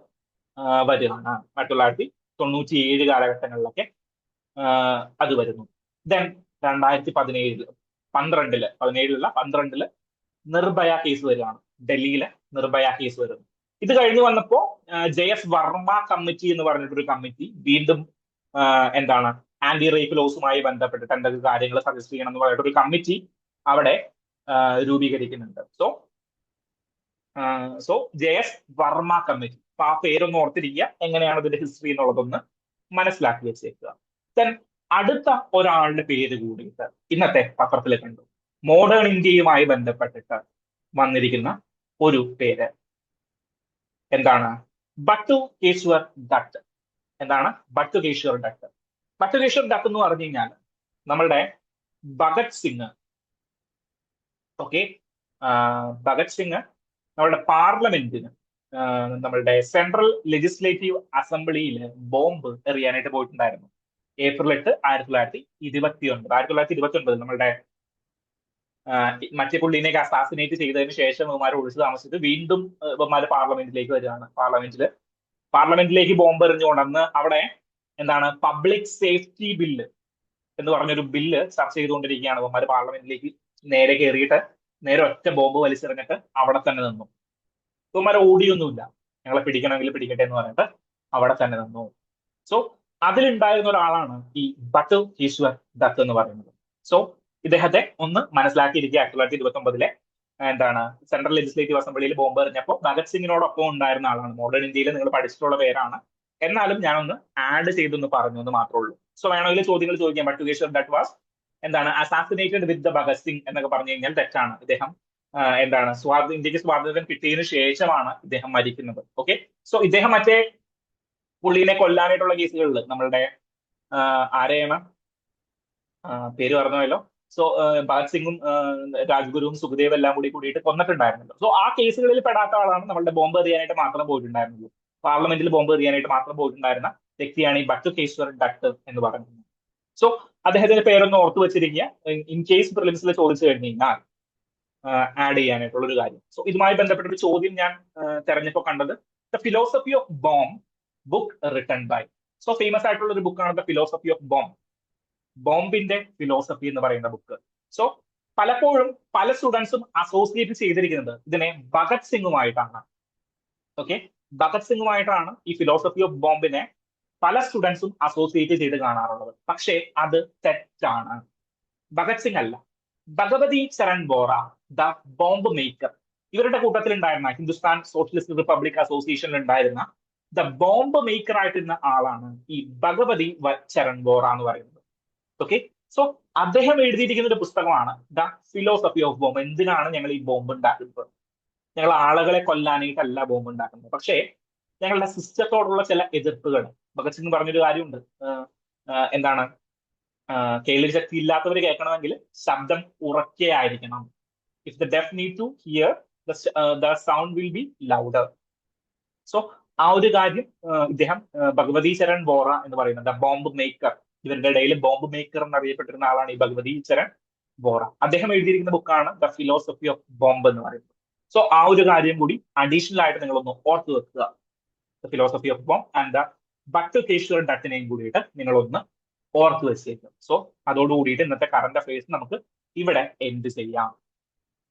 വരുന്നതാണ് 1997 കാലഘട്ടങ്ങളിലൊക്കെ അത് വരുന്നു. ദെൻ 2017-12 നിർഭയ കേസ് വരികയാണ്. ഡൽഹിയിലെ നിർഭയ കേസ് വരുന്നു. ഇത് കഴിഞ്ഞ് വന്നപ്പോ JF വർമ്മ കമ്മിറ്റി എന്ന് പറഞ്ഞിട്ടൊരു കമ്മിറ്റി വീണ്ടും എന്താണ് ആന്റി റേപ്പ് ലോസുമായി ബന്ധപ്പെട്ടിട്ട് എന്തൊക്കെ കാര്യങ്ങൾ സജസ്റ്റ് ചെയ്യണം എന്ന് പറഞ്ഞിട്ടൊരു കമ്മിറ്റി അവിടെ രൂപീകരിക്കുന്നുണ്ട്. So JF Verma committee. അപ്പൊ ആ പേരൊന്ന് ഓർത്തിരിക്കുക, എങ്ങനെയാണ് ഇതിന്റെ ഹിസ്റ്ററി എന്നുള്ളതൊന്ന് മനസ്സിലാക്കി വെച്ചേക്കുക. ദെൻ അടുത്ത ഒരാളുടെ പേര് കൂടിയിട്ട് ഇന്നത്തെ പത്രത്തിൽ കണ്ടു. മോഡേൺ ഇന്ത്യയുമായി ബന്ധപ്പെട്ടിട്ട് വന്നിരിക്കുന്ന ഒരു പേര് എന്താണ്? ബട്ടുകേശ്വർ ദത്ത്. എന്താണ് ബട്ടുകേശ്വർ ദത്ത്? ബട്ടുകേശ്വർ ദത്ത് എന്ന് പറഞ്ഞു കഴിഞ്ഞാൽ നമ്മളുടെ ഭഗത് സിംഗ്. ഓക്കെ. ഭഗത് സിംഗ് നമ്മളുടെ പാർലമെന്റിന്, നമ്മളുടെ സെൻട്രൽ ലെജിസ്ലേറ്റീവ് അസംബ്ലിയിൽ ബോംബ് എറിയാനായിട്ട് പോയിട്ടുണ്ടായിരുന്നു. April 8, 1929 നമ്മളുടെ മറ്റേ പുള്ളിനെയൊക്കെ അസാസിനേറ്റ് ചെയ്തതിന് ശേഷം ഇവന്മാർ ഒഴിച്ചു താമസിച്ചിട്ട് വീണ്ടും ഇവന്മാർ പാർലമെന്റിലേക്ക് വരികയാണ്. പാർലമെന്റിലേക്ക് ബോംബ് എറിഞ്ഞുകൊണ്ട് അന്ന് അവിടെ എന്താണ് പബ്ലിക് സേഫ്റ്റി ബില്ല് എന്ന് പറഞ്ഞൊരു ബില്ല് ചർച്ച ചെയ്തുകൊണ്ടിരിക്കുകയാണ്. ഇവന്മാർ പാർലമെന്റിലേക്ക് നേരെ കയറിയിട്ട് നേരെ ഒറ്റ ബോംബ് വലിച്ചെറിഞ്ഞിട്ട് അവിടെ തന്നെ നിന്നു. ഇവന്മാർ ഓടിയൊന്നുമില്ല, ഞങ്ങളെ പിടിക്കണമെങ്കിൽ പിടിക്കട്ടെ എന്ന് പറഞ്ഞിട്ട് അവിടെ തന്നെ നിന്നു. സോ അതിലുണ്ടായിരുന്ന ഒരാളാണ് ഈ ബട്ടുകേശ്വർ ദത്ത് എന്ന് പറയുന്നത്. സോ ഇദ്ദേഹത്തെ ഒന്ന് മനസ്സിലാക്കിയിരിക്കുക. 1929 എന്താണ് സെൻട്രൽ ലെജിസ്ലേറ്റീവ് അസംബ്ലിയിൽ ബോംബ് എറിഞ്ഞപ്പോൾ ഭഗത് സിംഗിനോടൊപ്പം ഉണ്ടായിരുന്ന ആളാണ്. മോഡേൺ ഇന്ത്യയിൽ നിങ്ങൾ പഠിച്ചിട്ടുള്ള പേരാണ്, എന്നാലും ഞാനൊന്ന് ആഡ് ചെയ്തൊന്ന് പറഞ്ഞു എന്ന് മാത്രമേ ഉള്ളൂ. സോ വേണമെങ്കിൽ ചോദ്യങ്ങൾ ചോദിക്കാം. ബട്ടുകേശ്വർ ദത്ത് വാസ് എന്താണ് assassinated with the Bhagat Singh എന്നൊക്കെ പറഞ്ഞു കഴിഞ്ഞാൽ തെറ്റാണ്. ഇദ്ദേഹം എന്താണ് ഇന്ത്യക്ക് സ്വാതന്ത്ര്യം കിട്ടിയതിനു ശേഷമാണ് ഇദ്ദേഹം മരിക്കുന്നത്. ഓക്കെ. സോ ഇദ്ദേഹം മറ്റേ പുള്ളിനെ കൊല്ലാനായിട്ടുള്ള കേസുകളിൽ നമ്മളുടെ ആരെയാണ് പേര് പറഞ്ഞല്ലോ, സോ ഭഗത് സിംഗും രാജ്ഗുരുവും സുഖദേവും എല്ലാം കൂടിയിട്ട് കൊന്നിട്ടുണ്ടായിരുന്നല്ലോ. സോ ആ കേസുകളിൽ പെടാത്ത ആളാണ് നമ്മളുടെ ബോംബ് എറിയാനായിട്ട് മാത്രം പോയിട്ടുണ്ടായിരുന്നത്. പാർലമെന്റിൽ ബോംബ് എറിയാനായിട്ട് മാത്രം പോയിട്ടുണ്ടായിരുന്ന വ്യക്തിയാണ് ഈ ബട്ടുകേശ്വർ ദത്ത് എന്ന് പറയുന്നത്. സോ അദ്ദേഹത്തിന്റെ പേരൊന്ന് ഓർത്തു വെച്ചിരിക്കുക. ഇൻ കേസ് പ്രിലിംസിൽ ചോദിച്ചു കഴിഞ്ഞു കഴിഞ്ഞാൽ ആഡ് ചെയ്യാനായിട്ടുള്ള ഒരു കാര്യം. സോ ഇതുമായി ബന്ധപ്പെട്ട ഒരു ചോദ്യം ഞാൻ തെരഞ്ഞപ്പോൾ കണ്ടത് the philosophy of bomb book written by. So famous ആയിട്ടുള്ള ഒരു ബുക്കാണ് ദ ഫിലോസഫി ഓഫ് ബോംബ്, ബോംബിന്റെ ഫിലോസഫി എന്ന് പറയുന്ന ബുക്ക്. സോ പലപ്പോഴും പല സ്റ്റുഡൻസും അസോസിയേറ്റ് ചെയ്തിരിക്കുന്നത് ഇതിനെ ഭഗത് സിംഗുമായിട്ടാണ്. ഓക്കെ, ഭഗത് സിംഗുമായിട്ടാണ് ഈ ഫിലോസഫി ഓഫ് ബോംബിനെ പല സ്റ്റുഡൻസും അസോസിയേറ്റ് ചെയ്ത് കാണാറുള്ളത്. പക്ഷേ അത് തെറ്റാണ്. ഭഗത് സിംഗ് അല്ല, Bhagavathi Charan Bora, the bomb maker, ഇവരുടെ കൂട്ടത്തിൽ ഉണ്ടായിരുന്ന ഹിന്ദുസ്ഥാൻ സോഷ്യലിസ്റ്റ് റിപ്പബ്ലിക് അസോസിയേഷനിൽ ഉണ്ടായിരുന്ന ദ ബോംബ് മേക്കർ ആയിട്ടിരുന്ന ആളാണ് ഈ ഭഗവതി ചരൺ ബോറ എന്ന് പറയുന്നത്. ഓക്കെ, സോ അദ്ദേഹം എഴുതിയിരിക്കുന്ന ഒരു പുസ്തകമാണ് ദ ഫിലോസഫി ഓഫ് ബോംബ്. എന്തിനാണ് ഞങ്ങൾ ഈ ബോംബ് ഉണ്ടാക്കുന്നത്? ഞങ്ങൾ ആളുകളെ കൊല്ലാനായിട്ടല്ല ബോംബ് ഉണ്ടാക്കുന്നത്, പക്ഷേ ഞങ്ങളുടെ സിസ്റ്റത്തോടുള്ള ചില എതിർപ്പുകൾ. ഭഗത് സിംഗ് പറഞ്ഞൊരു കാര്യമുണ്ട്, എന്താണ്, കേൾവി ശക്തി ഇല്ലാത്തവർ കേൾക്കണമെങ്കിൽ ശബ്ദം ഉറക്കെ ആയിരിക്കണം. If the deaf need to hear the sound will be louder. So ആ ഒരു കാര്യം ഇദ്ദേഹം ഭഗവതി ചരൺ ബോറ എന്ന് പറയുന്നത് ബോംബ് മേക്കർ, ഇവരുടെ ഇടയിൽ ബോംബ് മേക്കർ എന്നറിയപ്പെട്ടിരുന്ന ആളാണ് ഈ ഭഗവതി ചരൺ ബോറ. അദ്ദേഹം എഴുതിയിരിക്കുന്ന ബുക്കാണ് ദ ഫിലോസഫി ഓഫ് ബോംബ് എന്ന് പറയുന്നത്. സോ ആ ഒരു കാര്യം കൂടി അഡീഷണൽ ആയിട്ട് നിങ്ങളൊന്ന് ഓർത്ത് വെക്കുക. The philosophy of bomb and the Batukeshwar ദത്തിനെയും കൂടിയിട്ട് നിങ്ങളൊന്ന് ഓർത്ത് വെച്ചേക്കും. സോ അതോടുകൂടിയിട്ട് ഇന്നത്തെ കറന്റ് അഫയേഴ്സ് നമുക്ക് ഇവിടെ എൻഡ് ചെയ്യാം.